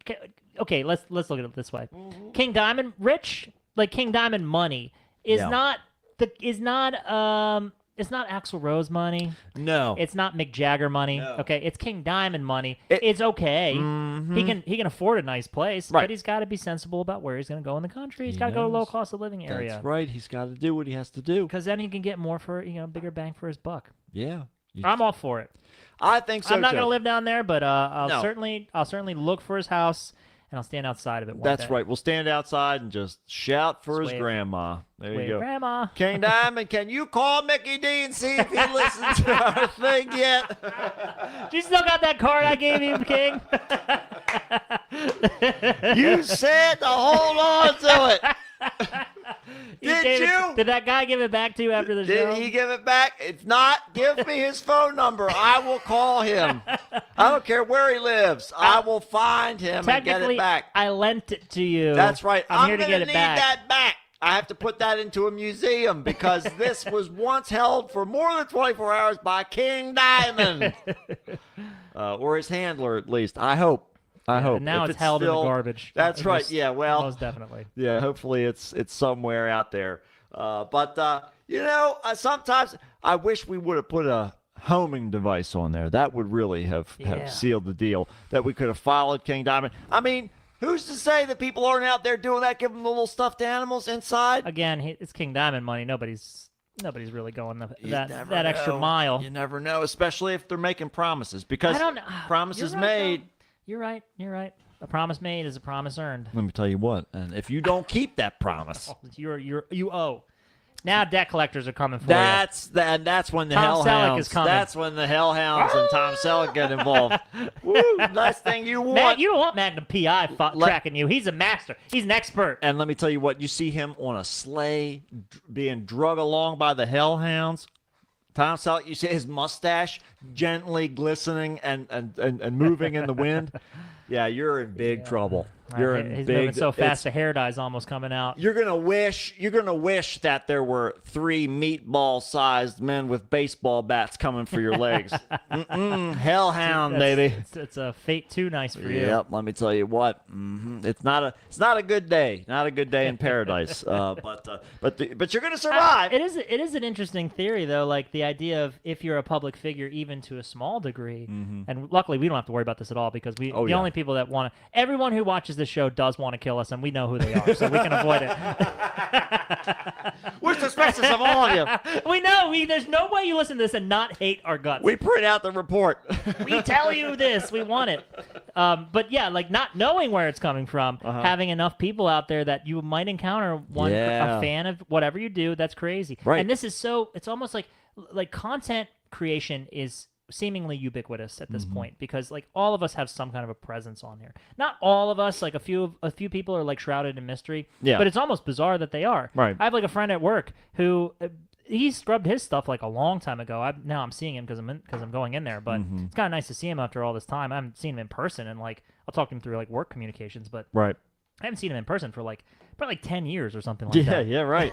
okay, let's look at it this way. King Diamond, rich, like King Diamond money, is not... It's not Axl Rose money. No. It's not Mick Jagger money. No. Okay, it's King Diamond money. It's okay. Mm-hmm. He can afford a nice place, right. but he's got to be sensible about where he's going to go in the country. He's got to go to a low cost of living area. That's right. He's got to do what he has to do. Because then he can get more for bigger bang for his buck. Yeah. I'm all for it. I think so. I'm not too. going to live down there, but I'll certainly look for his house and I'll stand outside of it. That's day. right. We'll stand outside and just shout for Just his wave. grandma. There you Wait, go. Grandma. King Diamond, can you call Mickey D and see if he listens to our thing yet? You still got that card I gave you, King? You said to hold on to it. Did you? Did that guy give it back to you after the show? Did he give it back? If not, give me his phone number. I will call him. I don't care where he lives. I will find him and get Technically, it back. I lent it to you. That's right. I'm here to gonna get it need back. that back. I have to put that into a museum because this was once held for more than 24 hours by King Diamond. Or his handler, at least. I hope. I hope. And now If it's held in still- the garbage. That's right. Most- Yeah, well. most definitely. Yeah, hopefully it's somewhere out there. But sometimes I wish we would have put a homing device on there. That would really have Yeah. sealed the deal. That we could have followed King Diamond. I mean, who's to say that people aren't out there doing that, giving them the little stuffed animals inside? Again, it's King Diamond money. Nobody's really going You that never extra know. mile. You never know, especially if they're making promises. Because I don't know. promises You're right, made. though. You're right. A promise made is a promise earned. Let me tell you what. And if you don't keep that promise, You owe. Now debt collectors are coming for that's when the Tom Selleck hellhounds. is coming. That's when the hellhounds and Tom Selleck get involved. Woo! Last thing you you. want. Matt, you don't want Magnum PI tracking you. He's a master. He's an expert. And let me tell you what, you see him on a sleigh being drug along by the hellhounds. Tom Selleck, you see his mustache gently glistening and moving in the wind. Yeah, you're in big trouble. You're in He's big. moving so it's- fast, the hair dye's almost coming out. You're gonna wish that there were 3 meatball-sized men with baseball bats coming for your legs. Hellhound, baby. It's a fate too nice for you. Yep. Let me tell you what. It's not a good day. Not a good day in paradise. But you're gonna survive. It is an interesting theory though, like the idea of if you're a public figure, even to a small degree. And luckily, we don't have to worry about this at all because the only people that want to, everyone who watches this show does want to kill us, and we know who they are, so we can avoid it. We're suspicious of all of you. We know. There's no way you listen to this and not hate our guts. We print out the report. We tell you this. We want it. But yeah, like not knowing where it's coming from, having enough people out there that you might encounter a fan of whatever you do. That's crazy. Right. And this is it's almost like content creation is seemingly ubiquitous at this point because like all of us have some kind of a presence on here. Not all of us, like a few people are like shrouded in mystery. Yeah. But it's almost bizarre that they are. Right. I have like a friend at work who he scrubbed his stuff like a long time ago. Now I'm seeing him because I'm going in there. But it's kind of nice to see him after all this time. I haven't seen him in person, and like I'll talk to him through like work communications, but Right. I haven't seen him in person for like probably 10 years or something like that. Yeah, right.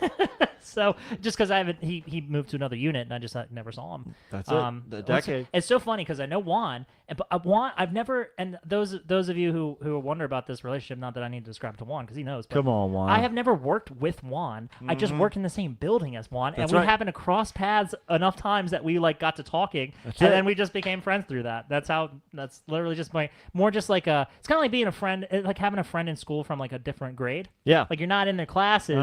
So just because he moved to another unit and I just never saw him. That's it. The decade. It's so funny because I know Juan, but Juan, I've never, and those of you who wonder about this relationship, not that I need to describe to Juan because he knows. But Come on, Juan. I have never worked with Juan. I just worked in the same building as Juan, and That's we right. happened to cross paths enough times that we like got to talking, That's and it. then we just became friends through that. That's literally just more just like it's kind of like being a friend, like having a friend in school from like a different grade. Yeah. Like you're not in their classes,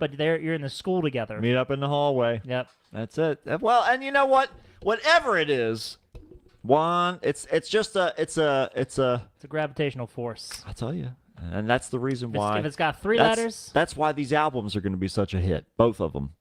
but you're in the school together. Meet up in the hallway. Yep. That's it. Well, and you know what? Whatever it is, Juan, it's a gravitational force. I tell you, and that's the reason If it's- why. if it's got 3 that's- letters- That's why these albums are going to be such a hit. Both of them.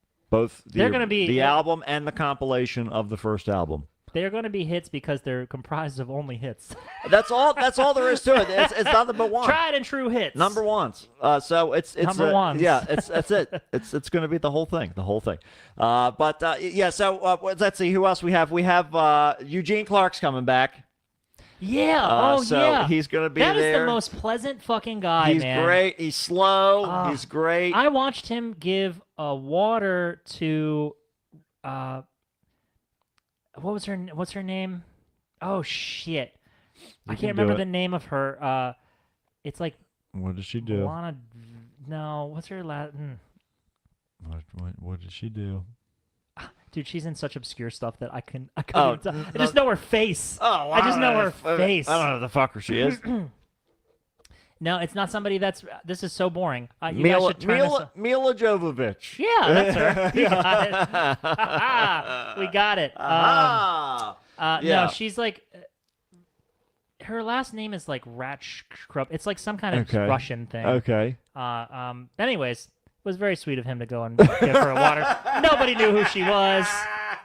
They're gonna be- the album and the compilation of the first album. They're going to be hits because they're comprised of only hits. That's all there is to it. It's nothing but one. Tried and true hits. Number ones. So it's Number ones. Yeah, that's it. It's going to be the whole thing. Yeah. So let's see who else we have. We have Eugene Clark's coming back. Yeah. So yeah. he's going to be That is there. the most pleasant fucking guy, He's man. great. He's slow. He's great. I watched him give a water to, what's her name? Oh shit, I can can't do remember it. the name of her. It's like What did she do? Lana. No, what's her Latin? What did she do? Dude, she's in such obscure stuff that I couldn't Oh, tell. I just know her face. Oh, I just know her face. I don't know who the fucker she is. No, it's not somebody that's. This is so boring. You guys should turn this. Mila Jovovich. Yeah, that's her. You got it. We got it. Ah. No, she's like. her last name is like Ratchkrup. It's like some kind of Okay. Russian thing. Okay. Anyways, it was very sweet of him to go and give her a water. Nobody knew who she was.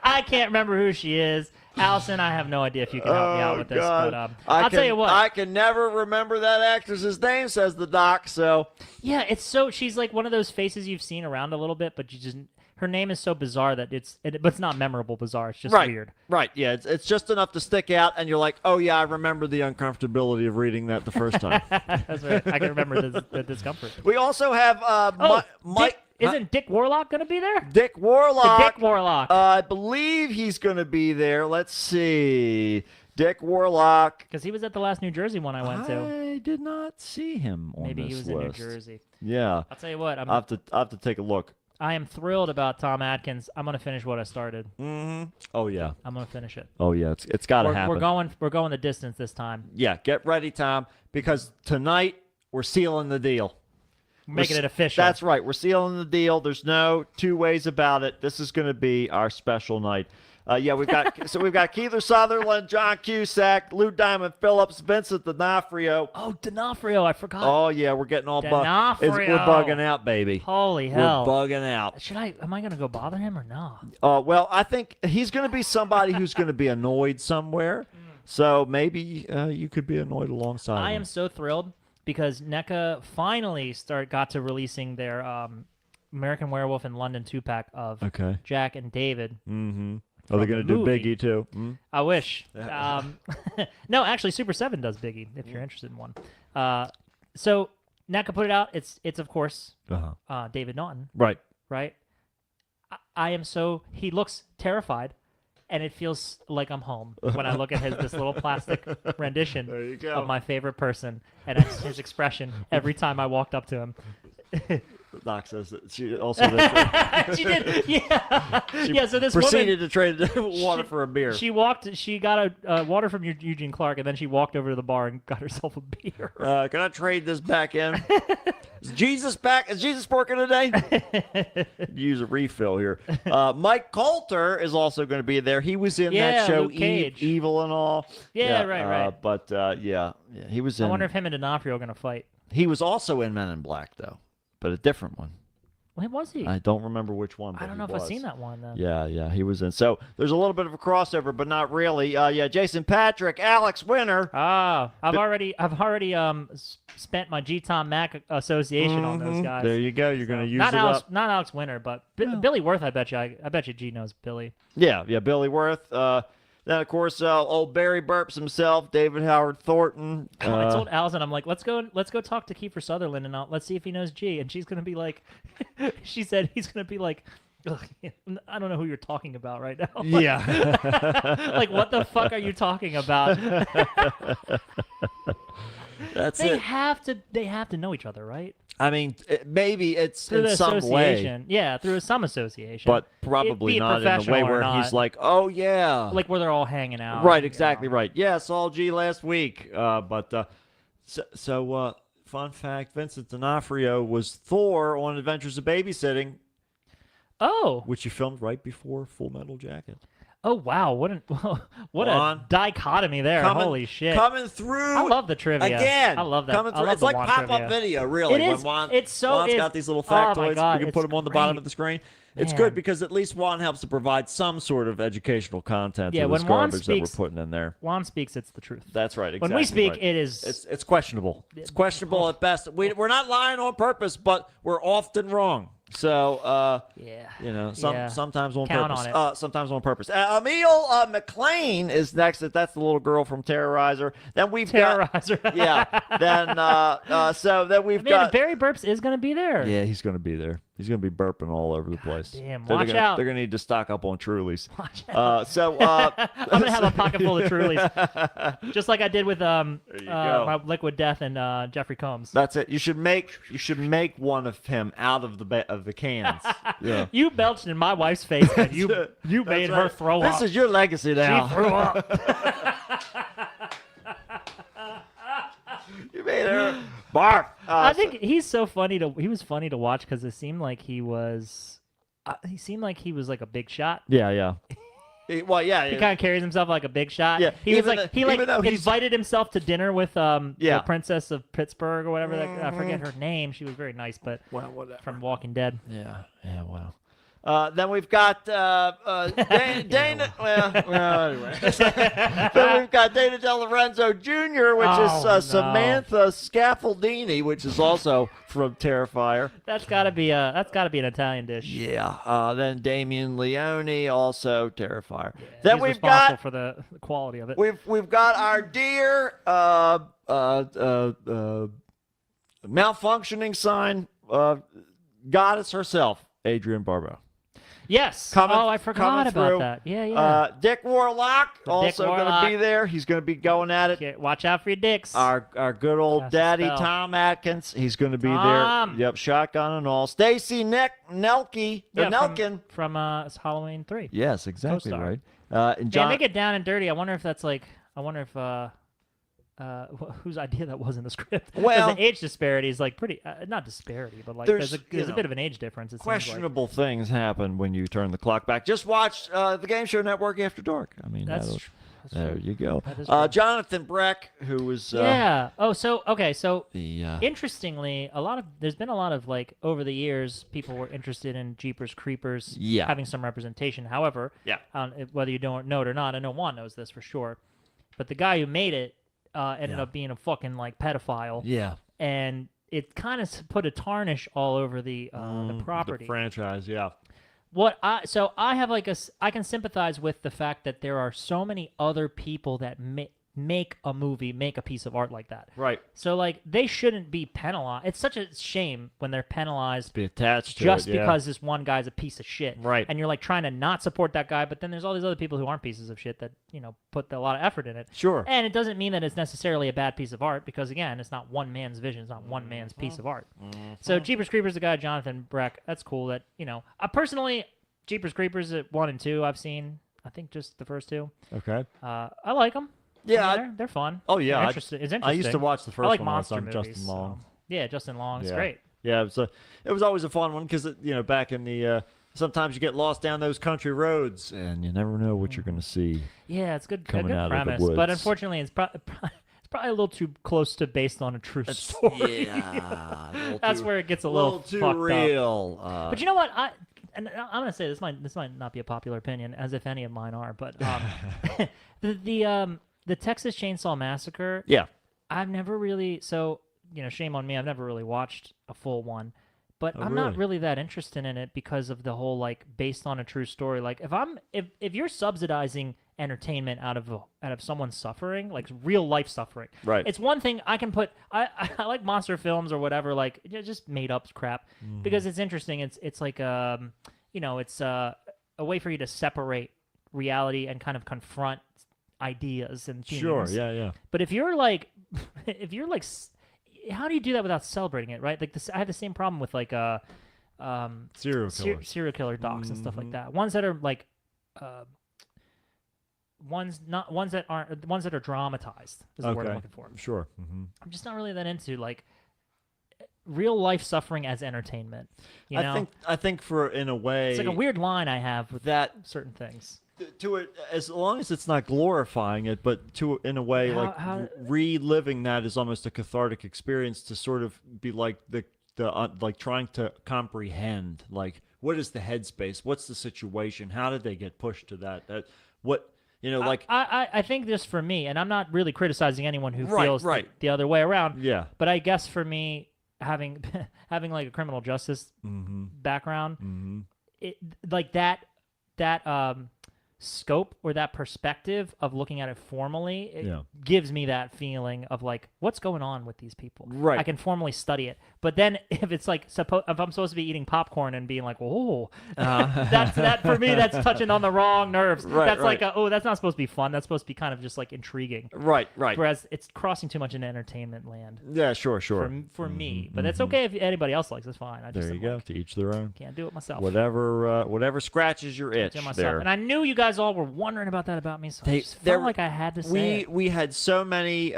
I can't remember who she is. Allison, I have no idea if you can help me out with this, God. but I'll tell you what. I can never remember that actress's name, says the doc. So Yeah, she's like one of those faces you've seen around a little bit, but her name is so bizarre that but it's not memorable bizarre. It's just weird. Right. Yeah. It's just enough to stick out, and you're like, oh yeah, I remember the uncomfortability of reading that the first time. That's right. I can remember the discomfort. We also have Mike. Isn't Dick Warlock going to be there? Dick Warlock. Dick Warlock. I believe he's going to be there. Let's see. Dick Warlock. Because he was at the last New Jersey one I went to. I did not see him on Maybe this he was list. in New Jersey. Yeah. I'll tell you what. I'll have to take a look. I am thrilled about Tom Atkins. I'm going to finish what I started. Mm-hmm. Oh yeah. I'm going to finish it. Oh yeah. It's got to happen. We're going the distance this time. Yeah. Get ready, Tom, because tonight we're sealing the deal. Making it official. That's right. We're sealing the deal. There's no two ways about it. This is going to be our special night. We've got Keith Sutherland, John Cusack, Lou Diamond Phillips, Vincent D'Onofrio. Oh, D'Onofrio, I forgot. Oh yeah, we're getting all D'Onofrio. we're bugging out, baby. Holy hell. We're bugging out. Am I going to go bother him or no? Well, I think he's going to be somebody who's going to be annoyed somewhere. So maybe you could be annoyed alongside I him. am so thrilled because NECA finally got to releasing their American Werewolf in London 2-pack of Jack and David. Mm-hmm. Are they going to do movie. Biggie too? Mm? I wish. No, actually, Super 7 does Biggie, if you're interested in one. So NECA put it out. It's of course David Naughton. Right. Right? I am so... He looks terrified, and it feels like I'm home when I look at this little plastic rendition There you go. of my favorite person, and his expression every time I walked up to him. Doc says that she also did. She did, yeah. Yeah, so this proceeded woman... to trade water for a beer. She got a water from Eugene Clark, and then she walked over to the bar and got herself a beer. Can I trade this back in? Is Jesus back? Is Jesus working today? Use a refill here. Mike Coulter is also going to be there. He was in that show Luke Cage. Evil and all. Yeah, right. But he was in. I wonder if him and D'Onofrio are going to fight. He was also in Men in Black though, but a different one. When was he? I don't remember which one. But I don't know if I've seen that one then. Yeah, he was in. So there's a little bit of a crossover, but not really. Jason Patrick, Alex Winter. Ah, I've already spent my G-Tom Mac association on those guys. There you go. You're going to use not it Alex, up. Not Alex Winter, but Billy Worth. I bet you G knows Billy. Yeah, Billy Worth. Then of course, old Barry Burps himself, David Howard Thornton. I told Allison, I'm like, let's go talk to Kiefer Sutherland and let's see if he knows G. And she's gonna be like, she said he's gonna be like, ugh, I don't know who you're talking about right now. Yeah. Like, what the fuck are you talking about? They have to know each other, right? I mean, maybe it's Through in some association. way. Yeah, through some association. But probably Be it not in the way professional or where not. he's like, oh, yeah. Like where they're all hanging out. Right, exactly right. Yeah, saw G last week. So fun fact, Vincent D'Onofrio was Thor on Adventures of Babysitting. Oh. Which he filmed right before Full Metal Jacket. Oh, wow. What a dichotomy there. Holy shit. Coming through. I love the trivia. Again. I love that. Coming through. I love It's the like Juan pop-up trivia. video, really. It is. When Juan's got these little oh my factoids. God, We can put them on the bottom of the screen. It's Man. good because at least Juan helps to provide some sort of educational content to when this Juan garbage speaks, that we're putting in there. Juan speaks, it's the truth. That's right. Exactly When we speak, right. it is... It's questionable. It's questionable at best. We're not lying on purpose, but we're often wrong. So, sometimes on Count purpose. on it. Sometimes on purpose. Emil McLean is next. That's the little girl from Terrorizer. Then we've Terrorizer. got... Yeah. Then we've got... Barry Burps is going to be there. Yeah, he's going to be there. He's going to be burping all over the place. Damn, They're watch gonna, out. They're going to need to stock up on Trulies. Watch out. I'm going to have a pocket full of Trulies. Just like I did with my Liquid Death and Jeffrey Combs. That's it. You should make one of him out of the cans. Yeah. You belched in my wife's face and you made her throw up. This is your legacy now. She threw up. You made her barf. I think he's so funny he was funny to watch because it seemed like he was like a big shot. Yeah. Well, yeah. He kind of carries himself like a big shot. Yeah, he was even like though- he like even though he's- invited himself to dinner with Yeah. the Princess of Pittsburgh or whatever. I forget her name. She was very nice, but Well, whatever. from Walking Dead. Yeah. Wow. Then we've got Dana. Well, anyway. Then we've got Dana Del Lorenzo Jr., which Oh, no. is Samantha Scaffoldini, which is also from Terrifier. That's gotta be an Italian dish. Yeah. Then Damien Leone, also Terrifier. Then He's we've responsible got for the quality of it. we've got our dear malfunctioning sign goddess herself, Adrienne Barbeau. Yes. Coming- I forgot coming about through. that. Yeah. Dick Warlock Dick also going to Warlock. be there. He's going to be going at it. Okay, watch out for your dicks. Our good old Cast a daddy spell. Tom Atkins. He's going to be Tom. there. Yep, shotgun and all. Stacy Nelke. Nelkin. from Halloween 3. Yes, exactly Co-star. right. And Yeah, John. make it down and dirty. I wonder if whose idea that was in the script. 'Cause Well- the age disparity is like pretty, not disparity, but like There's, there's you a know, bit of an age difference. It seems questionable things happen when you turn the clock back. Just watch the Game Show Network After Dark. I mean, Like. that'll- That's there true. you go. That is true. Jonathan Breck, who was Yeah. Oh, so okay. So the interestingly, there's been a lot of like over the years, people were interested in Jeepers Creepers Yeah. having some representation. However, Yeah. Whether you don't know it or not, I know Juan knows this for sure. But the guy who made it ended Yeah. up being a fucking like pedophile. yeah. And it kind of put a tarnish all over the property. The franchise, yeah. I have I can sympathize with the fact that there are so many other people that make a movie, make a piece of art like that. Right. So like they shouldn't be penalized. It's such a shame when they're penalized Be attached to just it, yeah. because this one guy's a piece of shit. Right. And you're like trying to not support that guy, but then there's all these other people who aren't pieces of shit that, put a lot of effort in it. Sure. And it doesn't mean that it's necessarily a bad piece of art because again, it's not one man's vision, it's not one man's piece of art. So Jeepers Creepers, the guy Jonathan Breck, that's cool that, I personally Jeepers Creepers at 1 and 2 I've seen. I think just the first 2. Okay. I like them. Yeah, they're fun. Oh, yeah, They're I- interesting. It's I interesting. used to watch the I first like one all the monster time, movies, Justin Long. so- Yeah, Justin Long. It's Yeah. great. Yeah, it was always a fun one because back in the sometimes you get lost down those country roads and you never know what you're going to see. Yeah, it's good. Coming a good out of the premise, but woods. unfortunately, it's probably a little too close to based on a true story. Yeah. a little That's too- where it gets a little little too fucked up. real. But you know what? I'm gonna say this might not be a popular opinion, as if any of mine are. But the Texas Chainsaw Massacre. Yeah. I've never really. So shame on me. I've never really watched a full one. But Oh, I'm not really? really that interested in it because of the whole like based on a true story. Like if you're subsidizing entertainment out of someone suffering, like real life suffering. Right. It's one thing I can put. I like monster films or whatever, like just made up crap because it's interesting. It's like it's a way for you to separate reality and kind of confront ideas and themes. Sure. Yeah. But if you're like how do you do that without celebrating it, right? Like I have the same problem with like Serial killers. serial killer docs and stuff like that. Ones that are like ones that are dramatized is the word I'm Okay. looking for. Sure. Mm-hmm. I'm just not really that into like real life suffering as entertainment. You know? I think for in a way it's like a weird line I have with that certain things. to it as long as it's not glorifying it, but to in a way reliving that is almost a cathartic experience to sort of be like the like trying to comprehend like what is the headspace, what's the situation, how did they get pushed to that what like I think this for me, and I'm not really criticizing anyone who feels right. the other way around. Yeah. But I guess for me, having like a criminal justice background, it like that scope or that perspective of looking at it formally, it gives me that feeling of like what's going on with these people. Right. I can formally study it. But then if it's like if I'm supposed to be eating popcorn and being like, oh, that for me that's touching on the wrong nerves. That's like that's not supposed to be fun. That's supposed to be kind of just like intriguing. Right. Whereas it's crossing too much into entertainment land. Yeah, sure. For me, but it's okay if anybody else likes it. It's fine. I just There you go. To each their own. can't do it myself. Whatever scratches your itch. Do it myself. There. And I knew you guys all were wondering about that about me, so I just felt like I had to say it. We had so many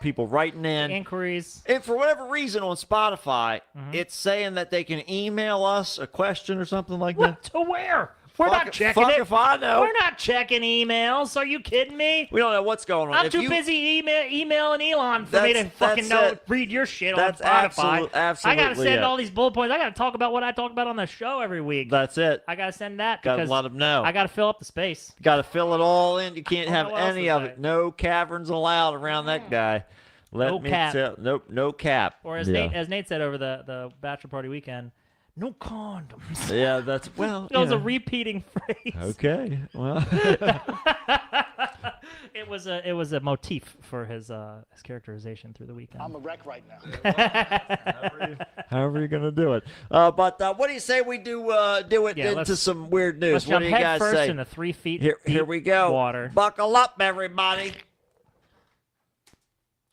people writing in Inquiries. And for whatever reason on Spotify, it's saying that they can email us a question or something like that. What? To where? We're Fuck- not checking fuck it. if I know. We're not checking emails. Are you kidding me? We don't know what's going on. I'm If too you- busy emailing Elon for me to That's fucking know, it. read your shit That's on Spotify. I absolutely gotta send it. all these bullet points. I gotta talk about what I talk about on the show every week. That's it. I gotta send that Gotta because let 'em know. I gotta fill up the space. Got to fill it all in. You can't I don't have know what else any to of say. it. No caverns allowed around that guy. Let No me cap. tell. Nope, no cap. Or as yeah. Nate said over the bachelor party weekend, no condoms. Yeah, that's well. That was you a know. repeating phrase. Okay. Well. It was a motif for his characterization through the weekend. I'm a wreck right now. However you're gonna do it. But what do you say we do it Yeah, into let's- some weird news? Let's What jump do you head guys first say? into 3 feet Here deep we go. water. Buckle up, everybody.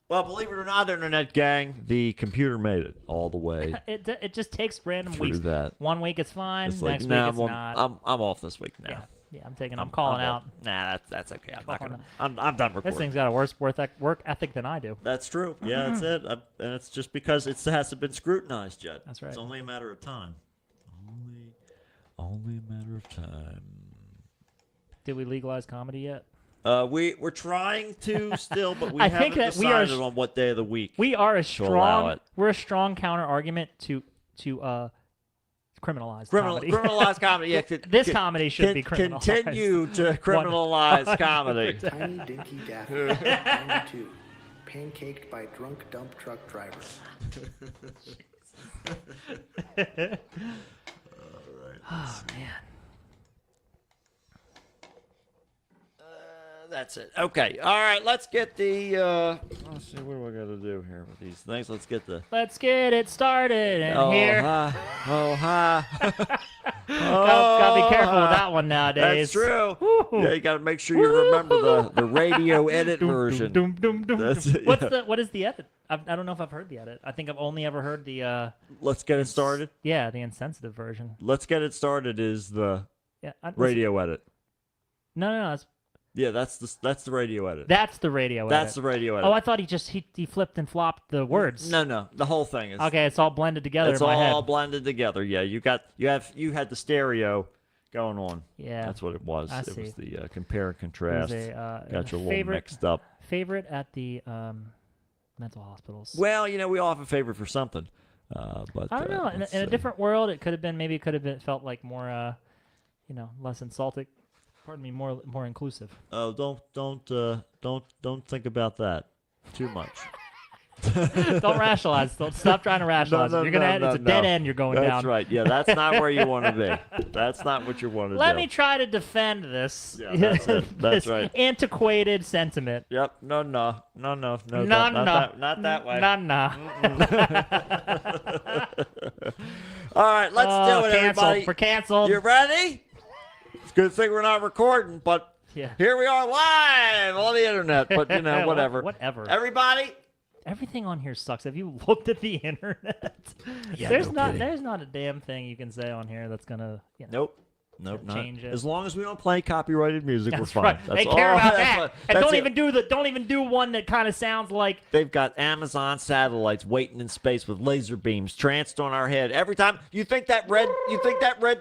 Well, believe it or not, Internet gang, the computer made it all the way. It just takes random Through weeks. that. 1 week it's fine. It's like, Next nah, week it's not. I'm off this week now. Yeah, I'm calling out. off. Nah, that's okay. I'm not Calling gonna. I'm done recording. This thing's got a worse work ethic than I do. That's true. Yeah, that's it. And it's just because it hasn't been scrutinized yet. That's right. It's only a matter of time. Only a matter of time. Did we legalize comedy yet? We're trying to still, but we I haven't think that we are decided on what day of the week. We are a allow strong. it. We're a strong counter argument to criminalize comedy. Criminalize comedy. Yeah, This comedy should be criminalized. Continue to criminalize comedy. Tiny Dinky Daffy, 92, pancaked by drunk dump truck driver. Oh man. That's it. Okay. All right. Let's get the. Let's see. What do I got to do here with these things? Let's get the. Let's get it started. And Oh, here, hi. Oh, hi. gotta be careful with that one nowadays. That's true. Woo. Yeah, you got to make sure you remember the radio edit Doom, version. doom, doom, doom, That's doom. it, What is the edit? I don't know if I've heard the edit. I think I've only ever heard the Let's get it started. yeah, the insensitive version. Let's get it started is the Yeah, radio edit. No, Yeah, that's the radio edit. that's the radio edit. That's the radio edit. Oh, I thought he flipped and flopped the words. No, the whole thing is. Okay, it's all blended together It's in my all head. blended together. Yeah, you had the stereo going on. Yeah, That's what it was. I It see. was the compare and It was contrast. a, Got you a little favorite, mixed up. Favorite at the mental hospitals. Well, we all have a favorite for something. But I don't know. In a different world, it could have been felt like more, less insulting. Pardon me, more inclusive. Oh, don't think about that too much. Don't rationalize. Don't stop trying to rationalize. It's a dead end you're going down. That's right. Yeah, that's not where you want to be. That's not what you want to do. Let me try to defend this. Yeah, that's it. That's this right. Antiquated sentiment. Yep. No. Not that way. No. All right, let's do it, everybody. We're canceled. You ready? It's a good thing we're not recording, but Yeah. here we are live on the internet. But whatever. Whatever. Everybody. Everything on here sucks. Have you looked at the internet? Yeah, there's no kidding. there's not a damn thing you can say on here that's gonna Nope. Not. change it. As long as we don't play copyrighted music, That's we're right. fine. That's They care all. about That's that. what- And that's don't it. even do one that kind of sounds like They've got Amazon satellites waiting in space with laser beams tranced on our head. Every time you think that red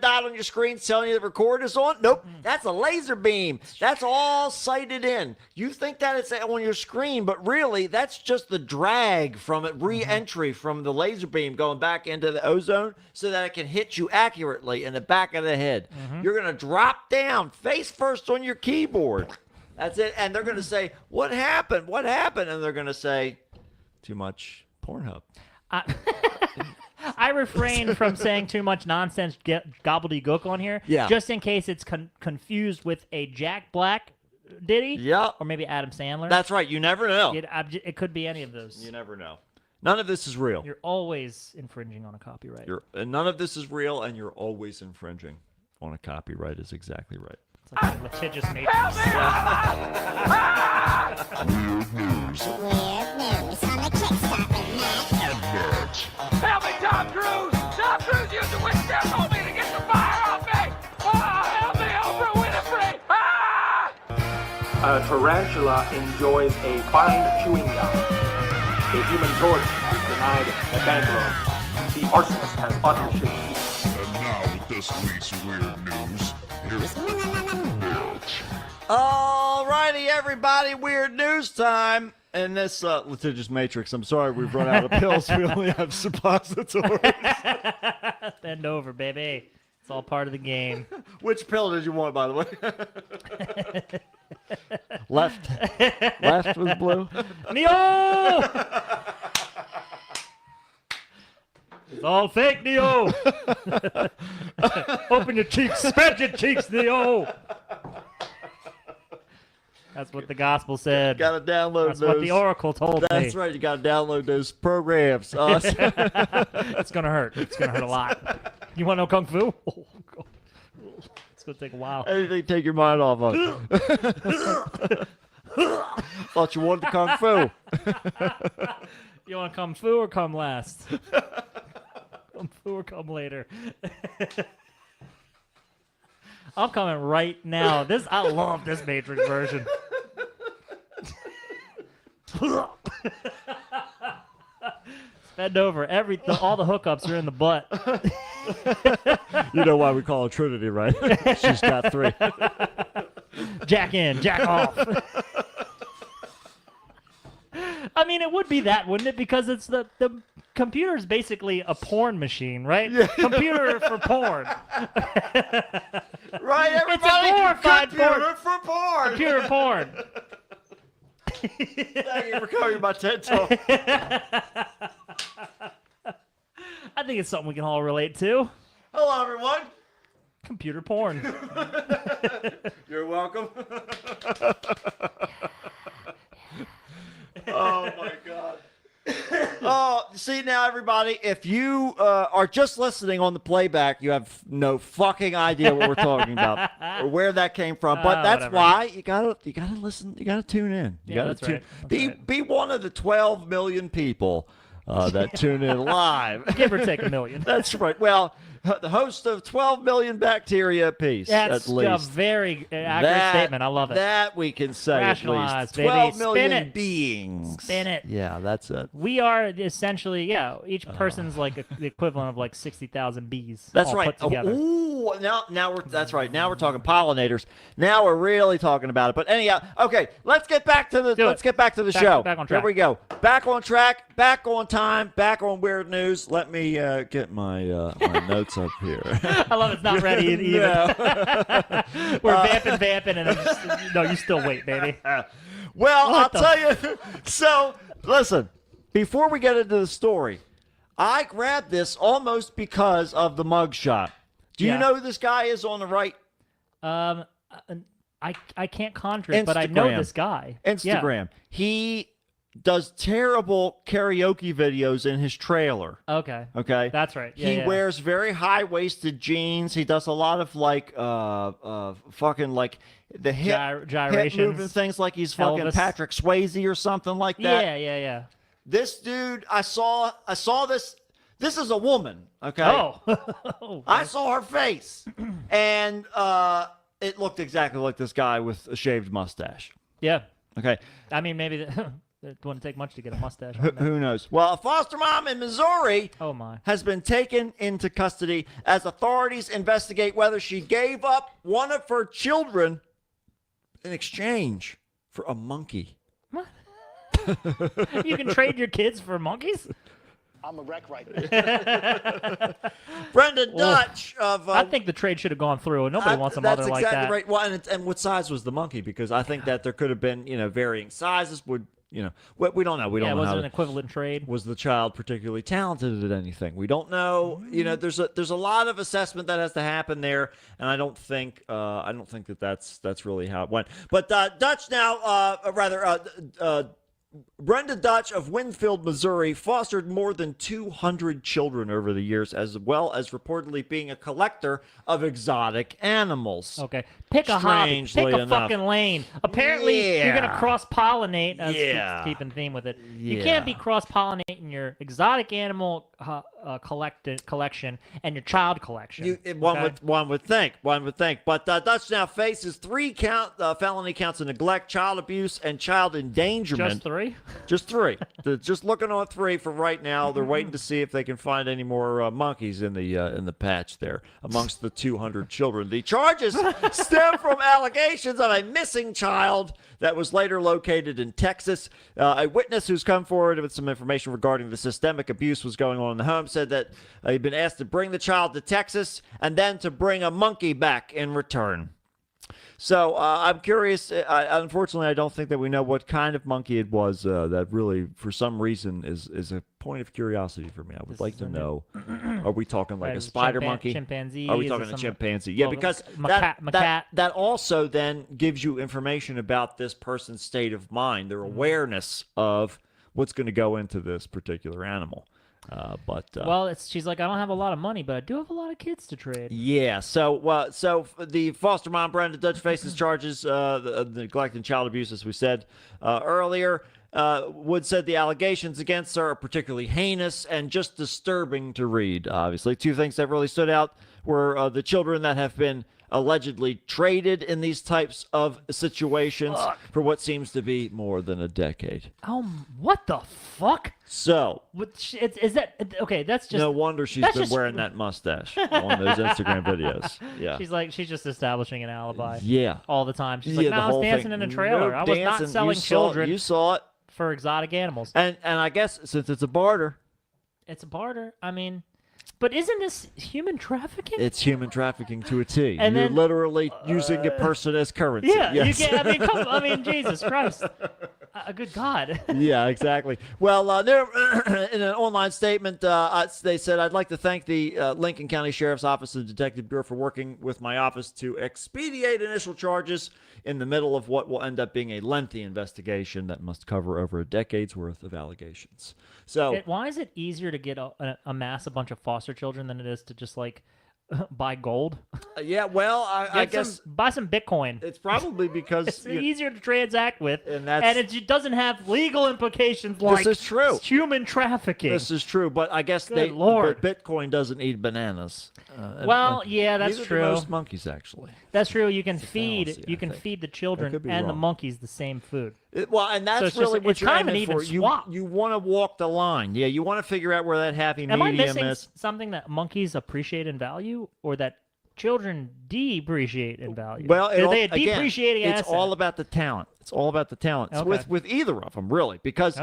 dot on your screen's telling you the record is on? Nope. That's a laser beam. That's all sighted in. You think that it's on your screen, but really that's just the drag from it, re-entry from the laser beam going back into the ozone so that it can hit you accurately in the back of the head. You're going to drop down face first on your keyboard. That's it. And they're going to say, what happened? What happened? And they're going to say, too much Pornhub. I refrain from saying too much nonsense gobbledygook on here, Yeah. just in case it's confused with a Jack Black ditty, Yeah. or maybe Adam Sandler. That's right. You never know. It could be any of those. You never know. None of this is real. You're always infringing on a copyright. None of this is real, and you're always infringing on a copyright is exactly right. It's like a litigious matrix. Help me, Tom Cruise! Tom Cruise used a witch on me to get the fire off me! Help me, Oprah Winfrey! A tarantula enjoys a fine chewing gum. The human torch is denied a bank loan. The arsonist has authorship. And now with this week's weird news, All righty, everybody. Weird news time. And this litigious matrix. I'm sorry, we've run out of pills. We only have suppositories. Bend over, baby. It's all part of the game. Which pill did you want, by the way? Left. Left was blue. Neo! It's all fake, Neo. Open your cheeks. Spread your cheeks, Neo. That's what the gospel said. Got to download That's those. what the oracle told me. That's right. You got to download those programs. It's going to hurt. It's going to hurt a lot. You want to know Kung Fu? Oh, God. It's going to take a while. Anything to take your mind off of it. Thought you wanted Kung Fu. You want Kung Fu or come last? Kung Fu or come later? I'm coming right now. I love this Matrix version. Bend over. All the hookups are in the butt. You know why we call her Trinity, right? She's got 3. Jack in, jack off. I mean, it would be that, wouldn't it? Because it's the computer is basically a porn machine, right? Yeah. Computer for porn. Right, everybody? It's a glorified computer for porn. Computer porn. Thank you for covering my TED Talk. I think it's something we can all relate to. Hello, everyone. Computer porn. You're welcome. Oh, my God. Oh, see now, everybody, if you are just listening on the playback, you have no fucking idea what we're talking about or where that came from. But that's whatever. why you gotta listen. You gotta tune in. You Yeah, gotta that's tune. right. That's right. Be one of the 12 million people that tune in live. Give or take a million. That's right. Well, the host of 12 million bacteria apiece, That's at a least. very accurate statement. I love it. That we can say at Rationalize, least. baby. 12 Spin million it. beings. Spin it. Yeah, that's it. We are essentially, each person's like the equivalent of like 60,000 bees. That's all right. Put together. Ooh, now we're that's right. Now we're talking pollinators. Now we're really talking about it. But anyhow, okay, let's get back to the show. Back on track. Here we go. Back on track, back on time, back on weird news. Let me get my my notes up here. I love it's not ready even. No. We're vamping, and I'm just, no, you still wait, baby. Well, What I'll tell you. So, listen, before we get into the story, I grabbed this almost because of the mugshot. Do you Yeah. know who this guy is on the right? I can't conjure it, but I know Instagram. this guy. Instagram. He does terrible karaoke videos in his trailer. Yeah. Okay. Okay, That's right. Yeah, he yeah. wears very high-waisted jeans. He does a lot of like fucking like the hip gyrations. moving things, like he's fucking Elvis. Patrick Swayze or something like that. Yeah. This dude, I saw this. This is a woman. Okay. Oh. Oh, I saw her face, and it looked exactly like this guy with a shaved mustache. yeah. Okay. I mean, maybe it wouldn't take much to get a mustache on that. Who knows? Well, a foster mom in Missouri Oh, my. has been taken into custody as authorities investigate whether she gave up one of her children in exchange for a monkey. You can trade your kids for monkeys? I'm a wreck right now. Brenda Dutch of I think the trade should have gone through, and nobody wants a mother that's like exactly that. right. Well, and what size was the monkey? Because I think that there could have been, varying sizes. We don't know. We don't know. Was how it an equivalent trade? Was the child particularly talented at anything? We don't know. There's a lot of assessment that has to happen there, and I don't think that that's really how it went. But Dutch now, Brenda Dutch of Winfield, Missouri, fostered more than 200 children over the years, as well as reportedly being a collector of exotic animals. Okay. Pick a hobby. Pick Strangely a enough. fucking lane. Apparently, you're going to Yeah. cross-pollinate, as Yeah. keep in theme with it. You Yeah. can't be cross-pollinating your exotic animal collection and your child collection. One would think, but Dutch now faces 3 felony counts of neglect, child abuse, and child endangerment. Just 3? Just 3. They're just looking on 3 for right now. They're waiting to see if they can find any more monkeys in the patch there amongst the 200 children. The charges stem from allegations of a missing child that was later located in Texas. A witness who's come forward with some information regarding the systemic abuse was going on in the home said that he'd been asked to bring the child to Texas and then to bring a monkey back in return. So I'm curious. Unfortunately, I don't think that we know what kind of monkey it was. That really, for some reason, is a point of curiosity for me. I would like to know. Are we talking like a spider monkey? Chimpanzee? Are we talking a chimpanzee? Yeah, because that also then gives you information about this person's state of mind, their awareness of what's going to go into this particular animal. She's like, I don't have a lot of money, but I do have a lot of kids to trade. Yeah. So the foster mom, Brenda Dutch, faces charges of neglect and child abuse, as we said earlier. Wood said the allegations against her are particularly heinous and just disturbing to read. Obviously, 2 things that really stood out were the children that have been allegedly traded in these types of situations for what seems to be more than a decade. What the fuck? So, is that okay? That's just no wonder she's been wearing that mustache on those Instagram videos. Yeah, she's just establishing an alibi. Yeah, all the time. She's like, no, I was dancing in a trailer. I was not selling children. You saw it for exotic animals. And I guess since it's a barter, I mean. But isn't this human trafficking? It's human trafficking to a T. And You're then, literally using a person as currency. Yeah, yes. you get. Jesus Christ. Good God. Yeah, exactly. Well, in an online statement, they said, I'd like to thank the Lincoln County Sheriff's Office and Detective Bureau for working with my office to expedite initial charges in the middle of what will end up being a lengthy investigation that must cover over a decade's worth of allegations. So, why is it easier to amass a bunch of foster children than it is to just like buy gold? Yeah, well, I guess buy some Bitcoin. It's probably because it's easier to transact with, and it doesn't have legal implications like this is true. Human trafficking. This is true, but I guess Lord. Bitcoin doesn't eat bananas. Yeah, that's neither true. Do most monkeys actually. That's true. You can feed the children and the monkeys the same food. And that's really what you're aiming for. You want to walk the line. Yeah, you want to figure out where that happy medium Am I missing is. Something that monkeys appreciate in value, or that children depreciate in value? Well, they depreciating it's asset. all about the talent. It's all about the talent. Okay. With either of them, really, because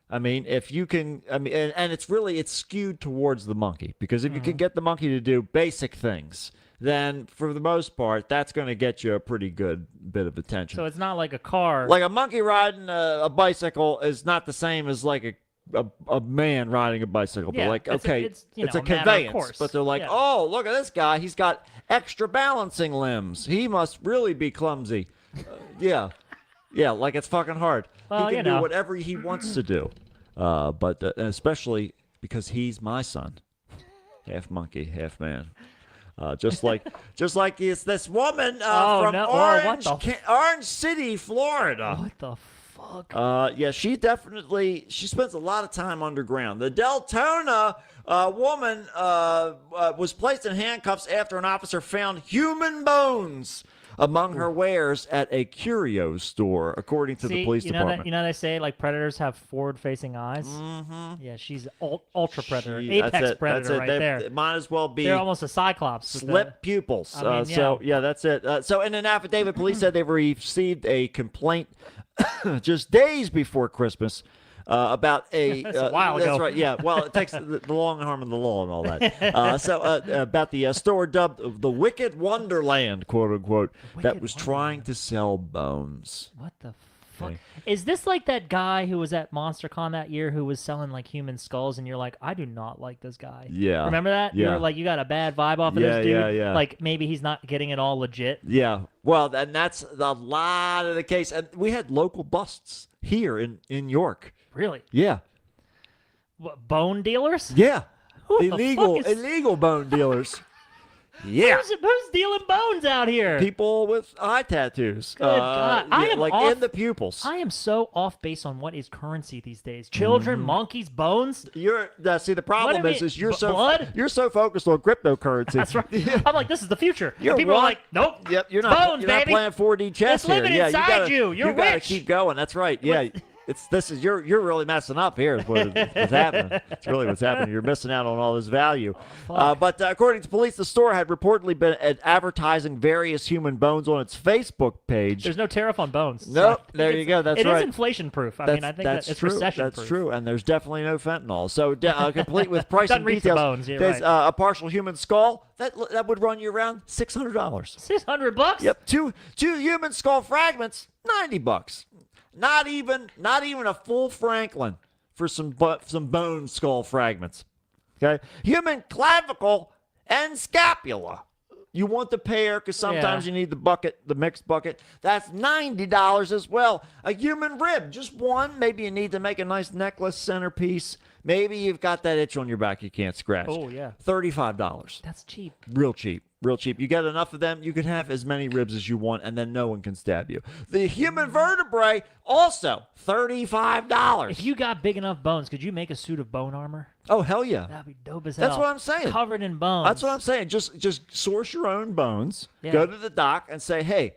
I mean, if you can, and it's skewed towards the monkey, because if you can get the monkey to do basic things, then for the most part, that's going to get you a pretty good bit of attention. So it's not like a car. Like a monkey riding a bicycle is not the same as like a man riding a bicycle. Yeah, but like, it's a conveyance. conveyance. But they're like, oh, look at this guy. He's got extra balancing limbs. He must really be clumsy. Yeah, like it's fucking hard. Well, he can do whatever he wants to do. But especially because he's my son. Half monkey, half man. Just like it's this woman from Orange City, Florida. What the fuck? Yeah, she spends a lot of time underground. The Deltona woman was placed in handcuffs after an officer found human bones among her wares at a curio store, according to the police department. They say like predators have forward-facing eyes. Mm-hmm. Yeah, she's ultra predator, apex predator right there. It might as well be. They're almost a cyclops. Slip pupils. So that's it. So in an affidavit, police said they received a complaint just days before Christmas. About a while ago. That's right. Yeah. Well, it takes the long arm of the law and all that. About the store dubbed the Wicked Wonderland, quote unquote, that was trying to sell bones. What the fuck? Okay. Is this like that guy who was at MonsterCon that year who was selling like human skulls, and you're like, I do not like this guy. Yeah. Remember that? Yeah. You're like, you got a bad vibe off of this dude. Yeah. Like maybe he's not getting it all legit. Yeah. Well, and that's a lot of the case. And we had local busts here in York. Really? Yeah. What, bone dealers? Yeah. Who illegal bone dealers. Yeah. Who's dealing bones out here? People with eye tattoos. Good God. I am like off- in the pupils. I am so off base on what is currency these days. Children, monkeys, bones. You're see the problem do you is, mean? is you're Blood? you're so focused on cryptocurrency. That's right. I'm like, this is the future. You're People are one- like, nope. Yep, you're It's not bones, you're not baby. playing 4D chess It's living here. Yeah, inside gotta, you. You're gotta rich. keep going. That's right. Yeah. You're really messing up here is what's happening. It's really what's happening. You're missing out on all this value. But according to police, the store had reportedly been advertising various human bones on its Facebook page. There's no tariff on bones. Nope. So There you go. That's right. It is inflation proof. I mean, I think that's it's true. recession That's proof. true, and there's definitely no fentanyl. So complete with price Doesn't and reach the details. bones, you're There's right. a partial human skull that would run you around $600. $600? Yep, two human skull fragments, $90. Not even a full Franklin for some bone skull fragments. Okay, human clavicle and scapula. You want the pair because sometimes you need the mixed bucket. That's $90 as well. A human rib, just one. Maybe you need to make a nice necklace centerpiece. Maybe you've got that itch on your back you can't scratch. Oh, yeah. $35. That's cheap. Real cheap. Real cheap. You get enough of them, you can have as many ribs as you want, and then no one can stab you. The human vertebrae, also $35. If you got big enough bones, could you make a suit of bone armor? Oh, hell yeah. That'd be dope as hell. That's what I'm saying. Covered in bones. That's what I'm saying. Just source your own bones. Yeah. Go to the doc and say, hey,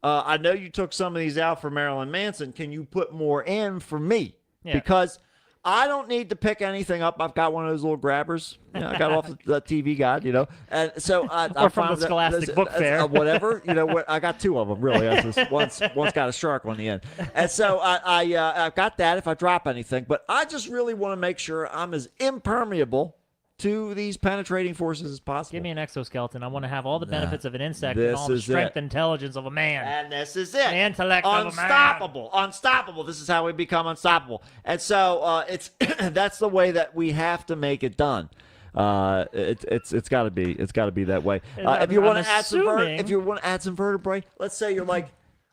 I know you took some of these out for Marilyn Manson. Can you put more in for me? Yeah. Because I don't need to pick anything up. I've got one of those little grabbers. I got off the TV guide, And so Or from the Scholastic Book Fair. Whatever. I got two of them, really. One's got a shark on the end. And so I've got that if I drop anything. But I just really want to make sure I'm as impermeable to these penetrating forces as possible. Give me an exoskeleton. I want to have all the benefits of an insect This and all the is strength it. and intelligence of a man. And this is it. The intellect of a man. Unstoppable. This is how we become unstoppable. And so it's that's the way that we have to make it done. It's got to be that way. If you want to add some vertebrae, let's say you're like,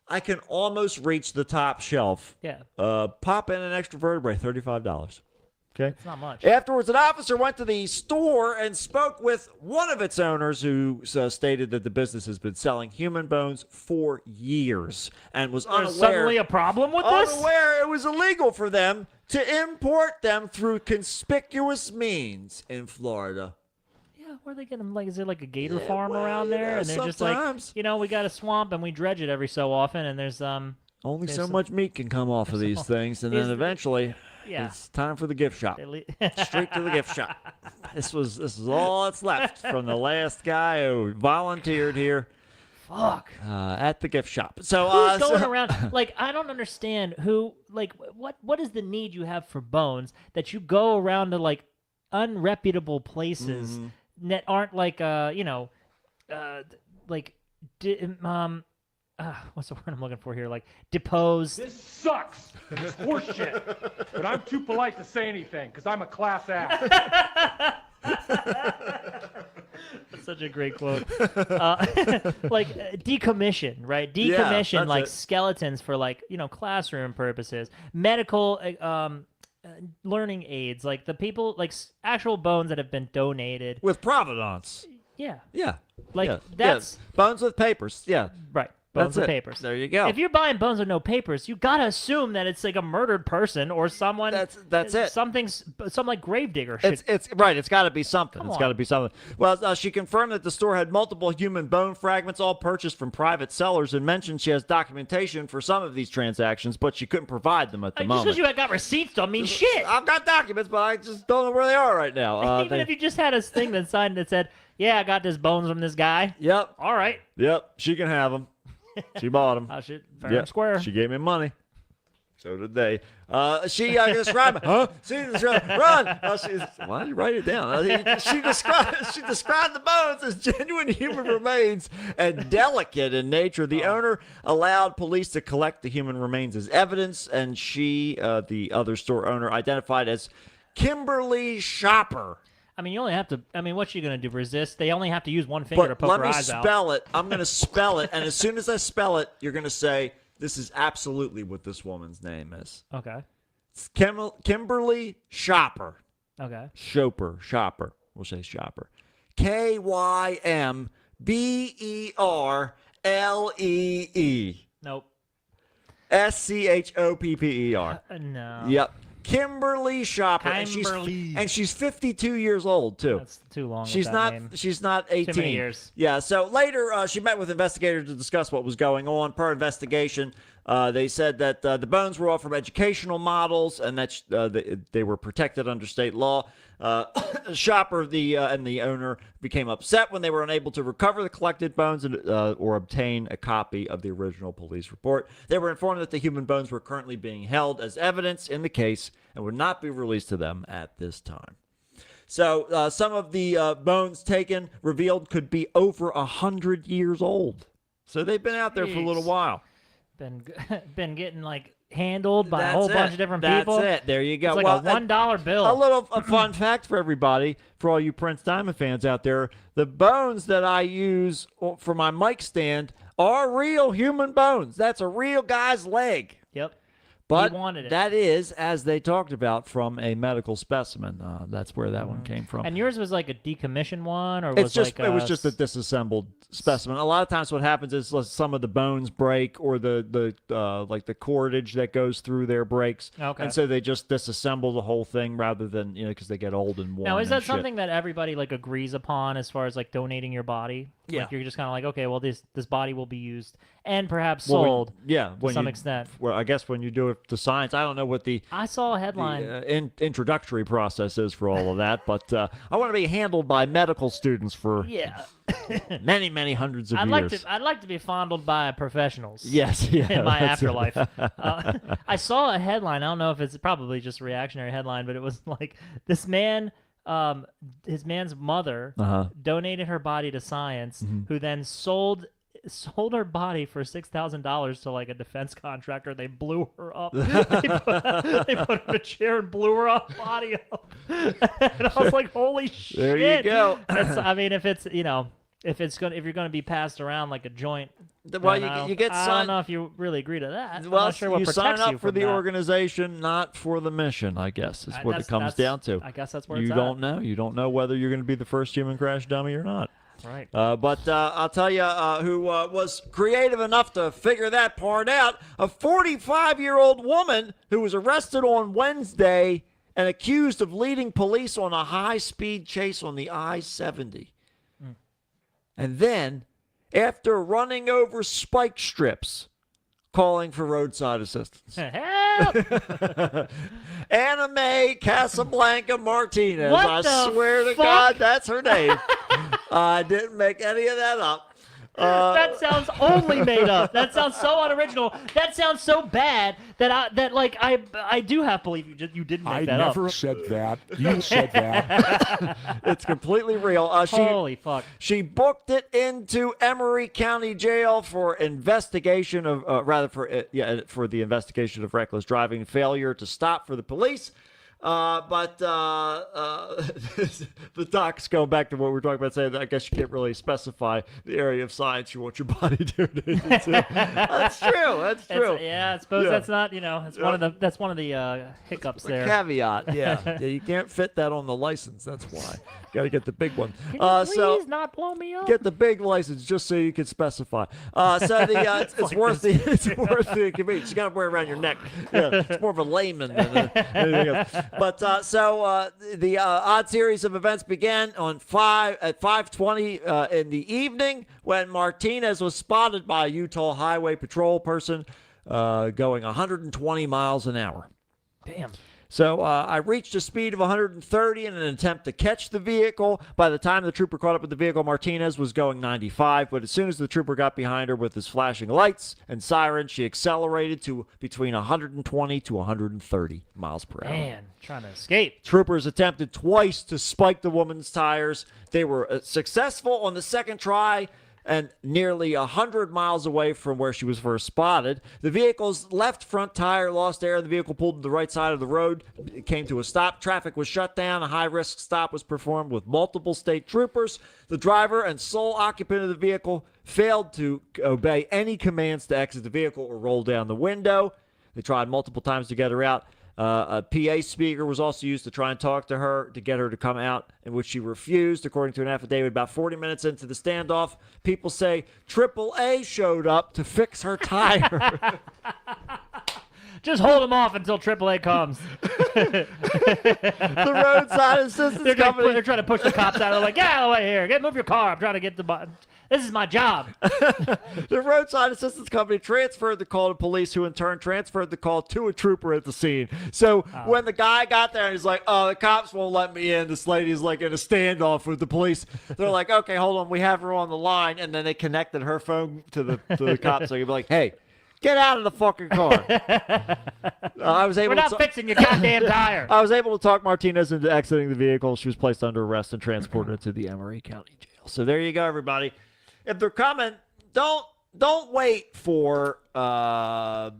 I can almost reach the top shelf. Yeah. Pop in an extra vertebrae, $35. Okay. It's not much. Afterwards, an officer went to the store and spoke with one of its owners who stated that the business has been selling human bones for years and was There's unaware. suddenly a problem with this? Unaware it was illegal for them to import them through conspicuous means in Florida. Yeah, where are they getting them? Like, is it like a gator farm around there? And they're just like, sometimes. we got a swamp and we dredge it every so often, and there's Only There's so some- much meat can come off of these things, and then Is- eventually yeah. it's time for the gift shop. Straight to the gift shop. This is all that's left from the last guy who volunteered here. Fuck. At the gift shop. So Who's going around? Like, I don't understand who. Like, what is the need you have for bones that you go around to like unreputable places that aren't like what's the word I'm looking for here? Like deposed. This sucks. It's horseshit. But I'm too polite to say anything because I'm a class act. That's such a great quote. Decommission, right? Decommission that's like it. skeletons for like classroom purposes, medical learning aids, like the people like actual bones that have been donated. with provenance. Yeah, Yeah. like yeah. that's bones with papers. Yeah. right. Bones That's with it. papers. There you go. If you're buying bones with no papers, you gotta assume that it's like a murdered person or someone. That's it. Some like gravedigger shit. It's right. It's got to be something. Come It's on. got to be something. Well, she confirmed that the store had multiple human bone fragments, all purchased from private sellers, and mentioned she has documentation for some of these transactions, but she couldn't provide them at the Just moment. because you got receipts don't mean shit. I've got documents, but I just don't know where they are right now. Even if you just had a thing that signed that said, "Yeah, I got this bones from this guy." Yep. All right. Yep. She can have them. She bought them. Oh shit, fair and square. She gave me money. So did they. She described me. Huh? She described, run. Why did you write it down? She described the bones as genuine human remains and delicate in nature. The owner allowed police to collect the human remains as evidence, and she, the other store owner, identified as Kimberly Shopper. I mean, you only have to. I mean, what's she gonna do? Resist? They only have to use one finger to But poke let her me eyes out. spell it. I'm going to spell it, and as soon as I spell it, you're going to say, this is absolutely what this woman's name is. Okay. It's Kimberly Shopper. Okay. Shopper. We'll say Shopper. Kymberlee. Nope. Schopper. No. Yep. Kimberly Shopper. Kimberly. And she's 52 years old, too. That's too long. She's with that not. name. She's not 18. Too many years. Yeah. So later, she met with investigators to discuss what was going on. Per investigation, they said that the bones were all from educational models, and that they were protected under state law. Shopper, and the owner, became upset when they were unable to recover the collected bones or obtain a copy of the original police report. They were informed that the human bones were currently being held as evidence in the case and would not be released to them at this time. So some of the bones taken revealed could be over 100 years old. So they've been out there for a little while. Been getting like handled by a whole bunch of different people. That's it. There you go. It's like a $1 bill. A fun fact for everybody, for all you Prince Diamond fans out there: the bones that I use for my mic stand are real human bones. That's a real guy's leg. Yep. But He wanted it. that is, as they talked about, from a medical specimen. That's where that one came from. And yours was like a decommissioned one, or It was just a disassembled specimen. A lot of times, what happens is some of the bones break, or the cordage that goes through there breaks, Okay. and so they just disassemble the whole thing rather than because they get old and worn. Now, is and that shit. something that everybody like agrees upon as far as like donating your body? Yeah. Like you're just kind of like, okay, well this body will be used and perhaps Well, sold. to some extent. Well, I guess when you do it to science, I don't know what the I saw a headline. introductory process is for all of that, but I want to be handled by medical students for Yeah. many, many hundreds of I'd years. like to be fondled by professionals. Yes, yeah. In my that's- afterlife. I saw a headline. I don't know if it's probably just a reactionary headline, but it was like this man, his man's mother donated her body to science, who then sold her body for $6,000 to like a defense contractor. They blew her up. They put her in a chair and blew her up, body up. And I was like, holy shit. There you go. I mean, if you're gonna be passed around like a joint, Well, then you get I signed. don't know if you really agree to that. I'm Well, not sure what you protects sign up you for from the that. organization, not for the mission. I guess is what it comes down to. I guess that's where You it's don't know. You don't know whether you're going to be the first human crash dummy or not. Right. But I'll tell you who was creative enough to figure that part out. A 45-year-old woman who was arrested on Wednesday and accused of leading police on a high-speed chase on the I-70. And then, after running over spike strips, calling for roadside assistance. Help! Anime Casablanca Martinez. What I the swear to fuck? God, that's her name. I didn't make any of that up. That sounds only made up. That sounds so unoriginal. That sounds so bad that I do have to believe you didn't make that up. I never said that. You said that. It's completely real. Holy fuck. She booked it into Emery County Jail for investigation of, for the investigation of reckless driving, failure to stop for the police. But the doc's going back to what we were talking about, saying that I guess you can't really specify the area of science you want your body donated to. That's true. That's true. I suppose that's not, it's one of the hiccups there. Caveat, yeah. You can't fit that on the license. That's why. Got to get the big one. Can you please not blow me up? Get the big license just so you can specify. It's worth the inconvenience. You got to wear it around your neck. Yeah, it's more of a layman than anything else. But the odd series of events began at 5:20 in the evening when Martinez was spotted by a Utah Highway Patrol person going 120 miles an hour. Damn. So I reached a speed of 130 in an attempt to catch the vehicle. By the time the trooper caught up with the vehicle, Martinez was going 95. But as soon as the trooper got behind her with his flashing lights and sirens, she accelerated to between 120 to 130 miles per hour. Man, trying to escape. Troopers attempted twice to spike the woman's tires. They were successful on the second try, and nearly 100 miles away from where she was first spotted. The vehicle's left front tire lost air. The vehicle pulled to the right side of the road. It came to a stop. Traffic was shut down. A high-risk stop was performed with multiple state troopers. The driver and sole occupant of the vehicle failed to obey any commands to exit the vehicle or roll down the window. They tried multiple times to get her out. A PA speaker was also used to try and talk to her to get her to come out, in which she refused, according to an affidavit. About 40 minutes into the standoff, people say AAA showed up to fix her tire. Just hold them off until AAA comes. The roadside assistance company. They're trying to push the cops out. They're like, get out of the way here. Move your car. I'm trying to get the. This is my job. The roadside assistance company transferred the call to police, who in turn transferred the call to a trooper at the scene. So when the guy got there and he's like, oh, the cops won't let me in. This lady's like in a standoff with the police. They're like, okay, hold on. We have her on the line. And then they connected her phone to the cops. So you'd be like, hey, get out of the fucking car. We're not fixing your goddamn tire. I was able to talk Martinez into exiting the vehicle. She was placed under arrest and transported to the Emery County Jail. So there you go, everybody. If they're coming, don't wait for don't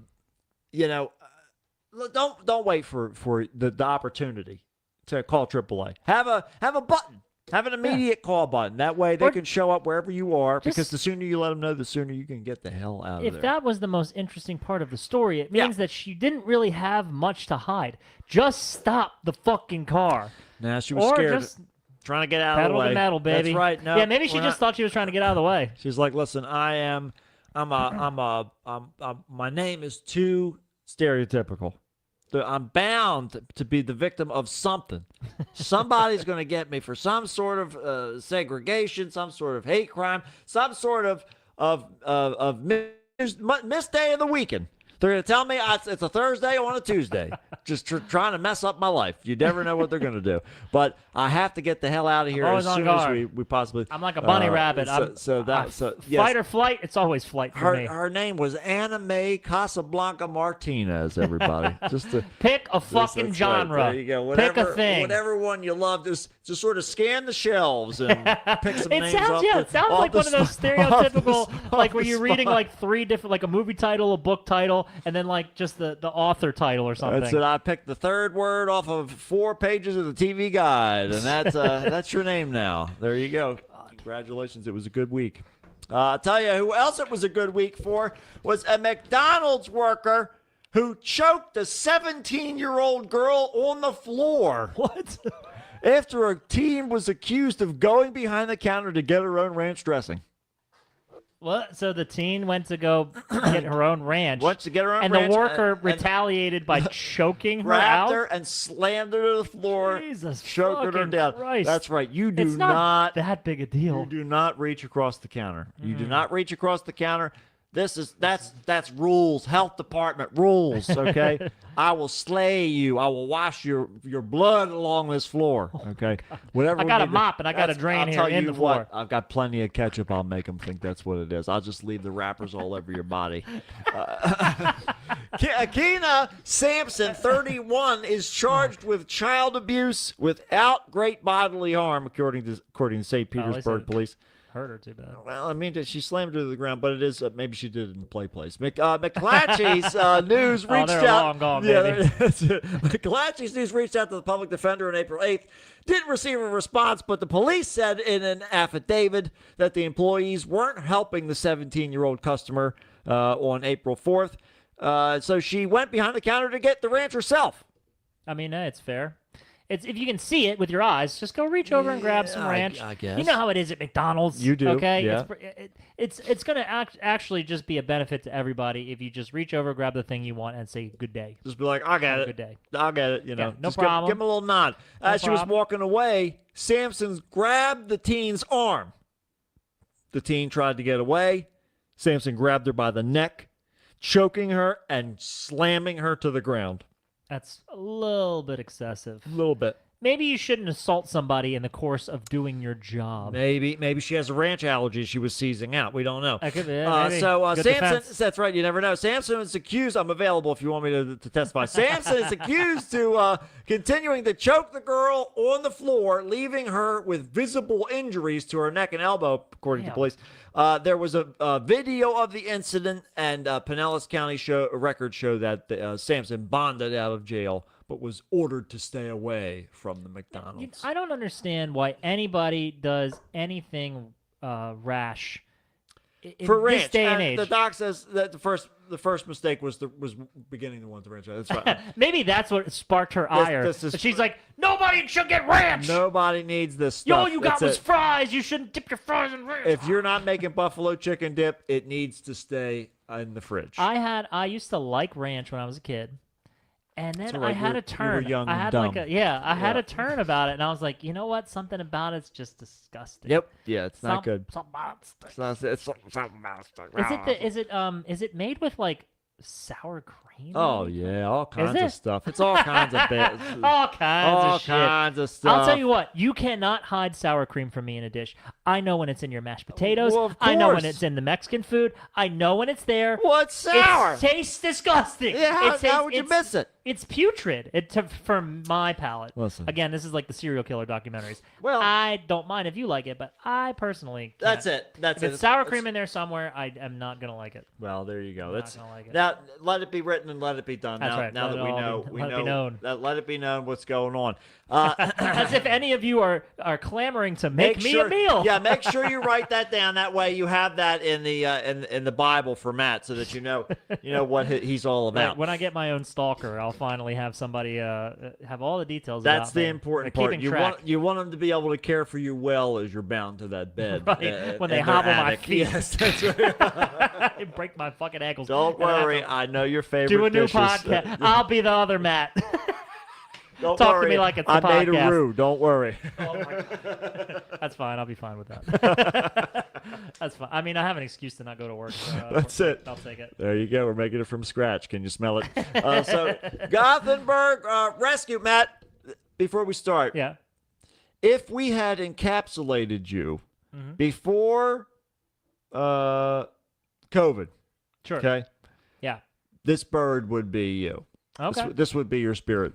wait for the opportunity to call AAA. Have a button. Have an immediate call button. That way they can show up wherever you are, because the sooner you let them know, the sooner you can get the hell out of there. If that was the most interesting part of the story, it means that she didn't really have much to hide. Just stop the fucking car. Nah, she was scared. Just trying to get out of the way. pedal to metal, baby. That's right. No, yeah, maybe she just thought she was trying to get out of the way. She's like, listen, my name is too stereotypical. I'm bound to be the victim of something. Somebody's going to get me for some sort of segregation, some sort of hate crime, some sort of missed day of the weekend. They're going to tell me it's a Thursday on a Tuesday. Just trying to mess up my life. You never know what they're going to do. But I have to get the hell out of here as soon as we possibly. I'm like a bunny rabbit. Yes. Fight or flight, it's always flight for me. Her name was Anna Mae Casablanca Martinez, everybody. Just to pick a fucking genre. Right. There you go. Pick a thing. Whatever one you love, just sort of scan the shelves and pick some names sounds, up. It sounds like one of those stereotypical, like where you're reading like three different, like a movie title, a book title, and then like just the author title or something. That's it. I picked the third word off of 4 pages of the TV guide, and that's your name now. There you go. Congratulations. It was a good week. I'll tell you who else it was a good week for was a McDonald's worker who choked a 17-year-old girl on the floor. What? After a teen was accused of going behind the counter to get her own ranch dressing. What? So the teen went to go get her own ranch. Went to get her own and ranch. And the worker retaliated by choking her grabbed out? her and slammed her to the floor. Jesus choking her down. Christ. That's right. You do it's not that big a deal. You do not reach across the counter. You do not reach across the counter. That's rules. Health department rules. Okay. I will slay you. I will wash your blood along this floor. Okay. Whatever. I got a mop and I got a drain here in the floor. I've got plenty of ketchup. I'll make them think that's what it is. I'll just leave the wrappers all over your body. Akina Sampson, 31, is charged with child abuse without great bodily harm, according to St. Petersburg police. Hurt her too bad. Well, I mean, she slammed her to the ground, but it is maybe she did it in the play place. McClatchy's news reached out. Long gone, baby. McClatchy's news reached out to the public defender on April 8th. Didn't receive a response, but the police said in an affidavit that the employees weren't helping the 17-year-old customer on April 4th. So she went behind the counter to get the ranch herself. I mean, it's fair. If you can see it with your eyes, just go reach over and grab some ranch. I guess. You know how it is at McDonald's. You do. Okay. Yeah. It's going to actually just be a benefit to everybody if you just reach over, grab the thing you want, and say good day. Just be like, I got it. Good day. I'll get it. no just problem. Give him a little nod. As she was walking away, Sampson grabbed the teen's arm. The teen tried to get away. Sampson grabbed her by the neck, choking her and slamming her to the ground. That's a little bit excessive. A little bit. Maybe you shouldn't assault somebody in the course of doing your job. Maybe she has a ranch allergy she was seizing out. We don't know. Maybe. Sampson, defense. that's right. You never know. Sampson is accused. I'm available if you want me to testify. Sampson is accused to continuing to choke the girl on the floor, leaving her with visible injuries to her neck and elbow, according to police. There was a video of the incident, and Pinellas County records show that Sampson bonded out of jail, but was ordered to stay away from the McDonald's. I don't understand why anybody does anything rash in for this ranch. day and age. The doc says that the first the first mistake was beginning to want the ranch. That's fine. Maybe that's what sparked her ire. this is- But she's like, nobody should get ranch. Nobody needs this Yo, stuff. you got That's was it. fries. You shouldn't dip your fries in ranch. If you're not making buffalo chicken dip, it needs to stay in the fridge. I used to like ranch when I was a kid. And then all right. I had You a turn. were young I and had dumb. I had a turn about it, and I was like, you know what? Something about it's just disgusting. Yep. Yeah, it's not Some- good. Something about it's It's not. It's something else. Is it made with like sour cream? Oh maybe? yeah, all kinds it? of stuff. It's all kinds of bits. All kinds all of shit. kinds of stuff. I'll tell you what, you cannot hide sour cream from me in a dish. I know when it's in your mashed potatoes. Well, of I know when course. it's in the Mexican food. I know when it's there. What's sour? It tastes disgusting. Yeah, It how would you miss it? It's putrid for my palate. Listen. Again, this is like the serial killer documentaries. Well- I don't mind if you like it, but I personally can't. That's it. That's If it. it's sour cream in there somewhere, I am not going to like it. Well, there you go. not That's gonna like it. now. Let it be written and let it be done. That's now, right. now Let that it we all know, be- we let it know. be known. Let it be known what's going on. As if any of you are clamoring to make me sure, a meal. Yeah, make sure you write that down. That way, you have that in the in the Bible for Matt, so that you know what he's all Right, about. when I get my own stalker, I'll finally have somebody have all the details. That's about the me. important They're part. keeping You track. want them to be able to care for you well as you're bound to that bed. Right, when they in their hobble my attic. feet. Yes, that's right. They break my fucking ankles. Don't And I have worry, to I know your favorite Do a new dishes. podcast. I'll be the other Matt. Don't Talk to worry, me like it's a I made a podcast. roux. Don't worry. Oh my God. That's fine. I'll be fine with that. That's fine. I mean, I have an excuse to not go to work. So, That's it. I'll take it. There you go. We're making it from scratch. Can you smell it? So, Gothenburg Rescue, Matt. Before we start, Yeah. if we had encapsulated you Mm-hmm. before COVID, Sure. okay, Yeah. this bird would be you. Okay. This would be your spirit.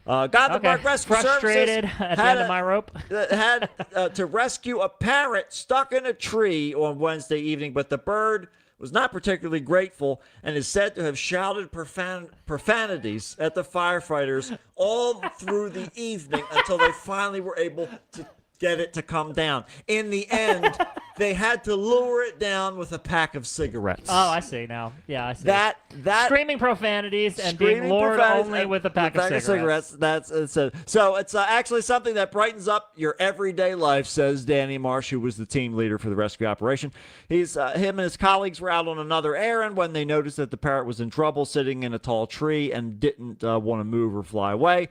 Gothenburg Rescue Frustrated Services at the had end of my rope. had to rescue a parrot stuck in a tree on Wednesday evening, but the bird was not particularly grateful and is said to have shouted profanities at the firefighters all through the evening until they finally were able to get it to come down. In the end, they had to lure it down with a pack of cigarettes. Oh, I see now. Yeah, I see. that Screaming profanities and being Screaming lured profanities only and with a pack of cigarettes. That's so it's actually something that brightens up your everyday life, says Danny Marsh, who was the team leader for the rescue operation. Him and his colleagues were out on another errand when they noticed that the parrot was in trouble, sitting in a tall tree and didn't want to move or fly away.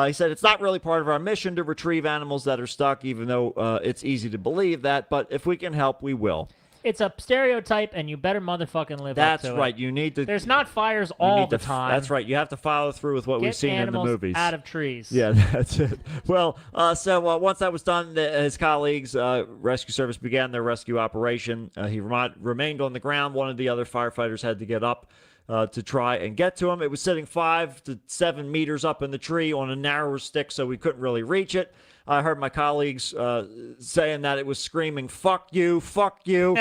He said, it's not really part of our mission to retrieve animals that are stuck, even though it's easy to believe that, but if we can help, we will. It's a stereotype, and you better motherfucking live That's up to right. it. You need to. There's not fires you all need the to- time. That's right. You have to follow through with what Get we've seen in the animals movies. out of trees. Yeah, that's it. Well, so once that was done, his colleagues, rescue service began their rescue operation. He remained on the ground. One of the other firefighters had to get up to try and get to him. It was sitting 5 to 7 meters up in the tree on a narrower stick, so we couldn't really reach it. I heard my colleagues saying that it was screaming, "Fuck you, fuck you."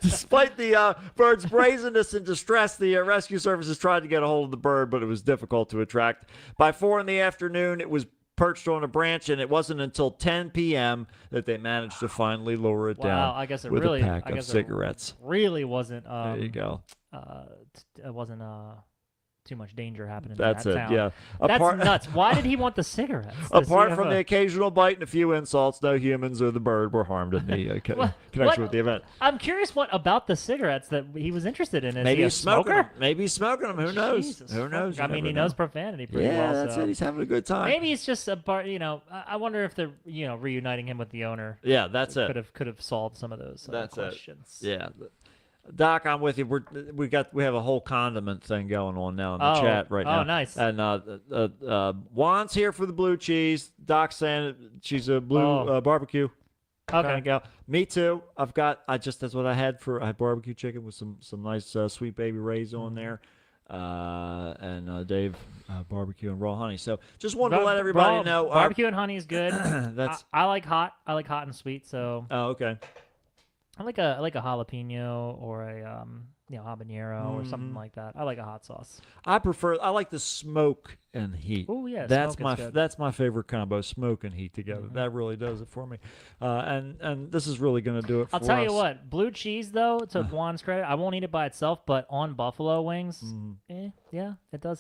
Despite the bird's brazenness and distress, the rescue services tried to get a hold of the bird, but it was difficult to attract. By 4 in the afternoon, it was perched on a branch, and it wasn't until 10 p.m. that they managed to finally lower it Wow, down I guess it with really, a pack I of guess it cigarettes. really wasn't. There you go. It wasn't too much danger happening. That's in it. that town. Yeah. That's nuts. Why did he want the cigarettes? Does he Apart have from a- the occasional bite and a few insults, no humans or the bird were harmed in the connection with the event. I'm curious what about the cigarettes that he was interested in. Is Maybe he a he's smoking smoker? them. Maybe he's smoking them. Who knows? Jesus Who knows? I You mean, he never knows know. profanity pretty Yeah, well. that's so. it. He's having a good time. Maybe it's just a part. I wonder if they're reuniting him with the owner. Yeah, that's it. Could have solved some of those That's it. questions. Yeah. Doc, I'm with you. We have a whole condiment thing going on now in the Oh. chat right now. Oh, nice. And Juan's here for the blue cheese. Doc's saying she's a blue barbecue. Okay. Kind of gal. Me too. That's what I had I had barbecue chicken with some nice Sweet Baby Ray's on there. And Dave barbecue and raw honey. So just wanted to let everybody know. Barbecue and honey is good. That's I like hot. I like hot and sweet. So oh okay. I like a jalapeno or a habanero or something like that. I like a hot sauce. I like the smoke and heat. Oh yeah, that's smoke is good. that's my favorite combo: smoke and heat together. That really does it for me. And this is really going to do it. I'll for tell you us. what, blue cheese though, to Juan's credit, I won't eat it by itself, but on buffalo wings, yeah, it has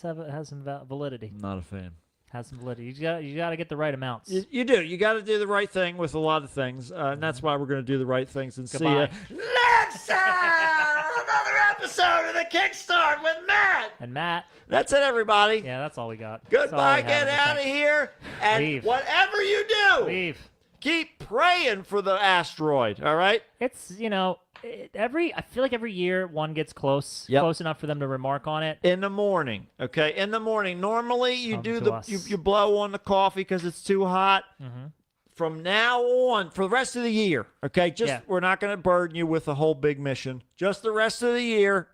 some validity. Not a fan. Has some validity. You got to get the right amounts. You do. You got to do the right thing with a lot of things, and that's why we're going to do the right things. And Goodbye. see you next time. Another episode of the Kickstart with Matt and Matt. That's it, everybody. Yeah, that's all we got. Goodbye. Get out of here. And Leave. whatever you do, Leave. keep praying for the asteroid. All right. It's I feel like every year one gets close enough for them to remark on it. In the morning, okay. In the morning, normally you Come do to the us. you blow on the coffee because it's too hot. From now on, for the rest of the year, okay. We're not going to burden you with a whole big mission. Just the rest of the year.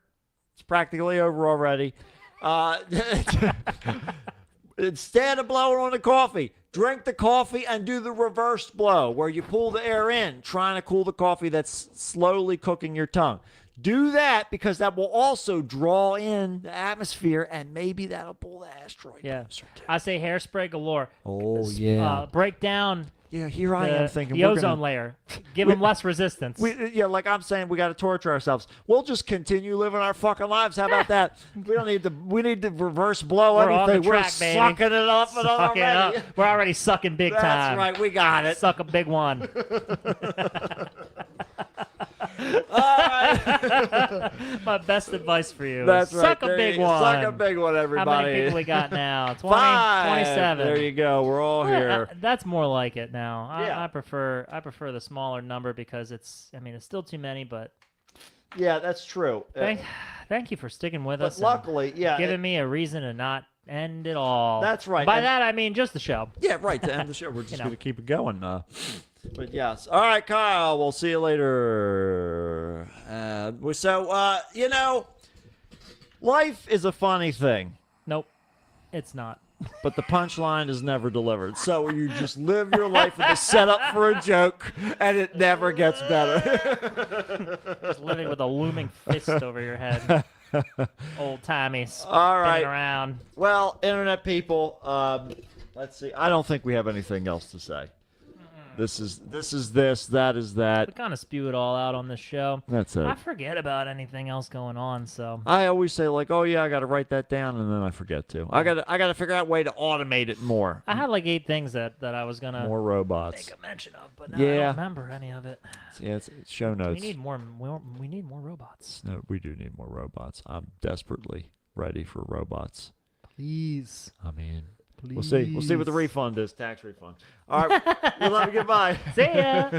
It's practically over already. Instead of blowing on the coffee, drink the coffee and do the reverse blow where you pull the air in, trying to cool the coffee that's slowly cooking your tongue. Do that because that will also draw in the atmosphere and maybe that'll pull the asteroid. Yeah. closer to- I say hairspray galore. Oh, yeah. Break down Yeah, here I am thinking the we're ozone gonna, layer. Give them less resistance. like I'm saying, we got to torture ourselves. We'll just continue living our fucking lives. How about that? We don't need to. We need to reverse blow We're on anything. the track, We're baby. sucking it up and Suck it already. up. We're already sucking big That's time. right. We got it. Suck a big one. All right. My best advice for you That's is right. suck a There big you go. one. Suck a big one, How everybody. many people we got now? 20, 5. 27. There you go. We're all here. That's more like it now. Yeah. I prefer the smaller number because it's still too many, but Yeah, that's true. thank you for sticking with But us. and luckily, yeah, giving me a reason to not end it all. That's right. By And- that I mean just the show. Yeah, right. To end the show, we're just know. going to keep it going. But yes. All right, Kyle. We'll see you later. Life is a funny thing, Nope, it's not. but the punchline is never delivered. So you just live your life with a setup for a joke, and it never gets better. Just living with a looming fist over your head. Old timey. All right. Around. Well, internet people, let's see. I don't think we have anything else to say. This is this, that is We that. kind of spew it all out on this show. That's it. I forget about anything else going on, so I always say like, oh yeah, I got to write that down, and then I forget to. I got to figure out a way to automate it more. I had like 8 things that I was gonna More robots. make a mention of, but now I Yeah. don't remember any of it. Yeah, it's show notes. We need more robots. No, we do need more robots. I'm desperately ready for robots. Please. I mean, we'll see. We'll see what the refund is. Tax refund. All right. We love you. Goodbye. See ya.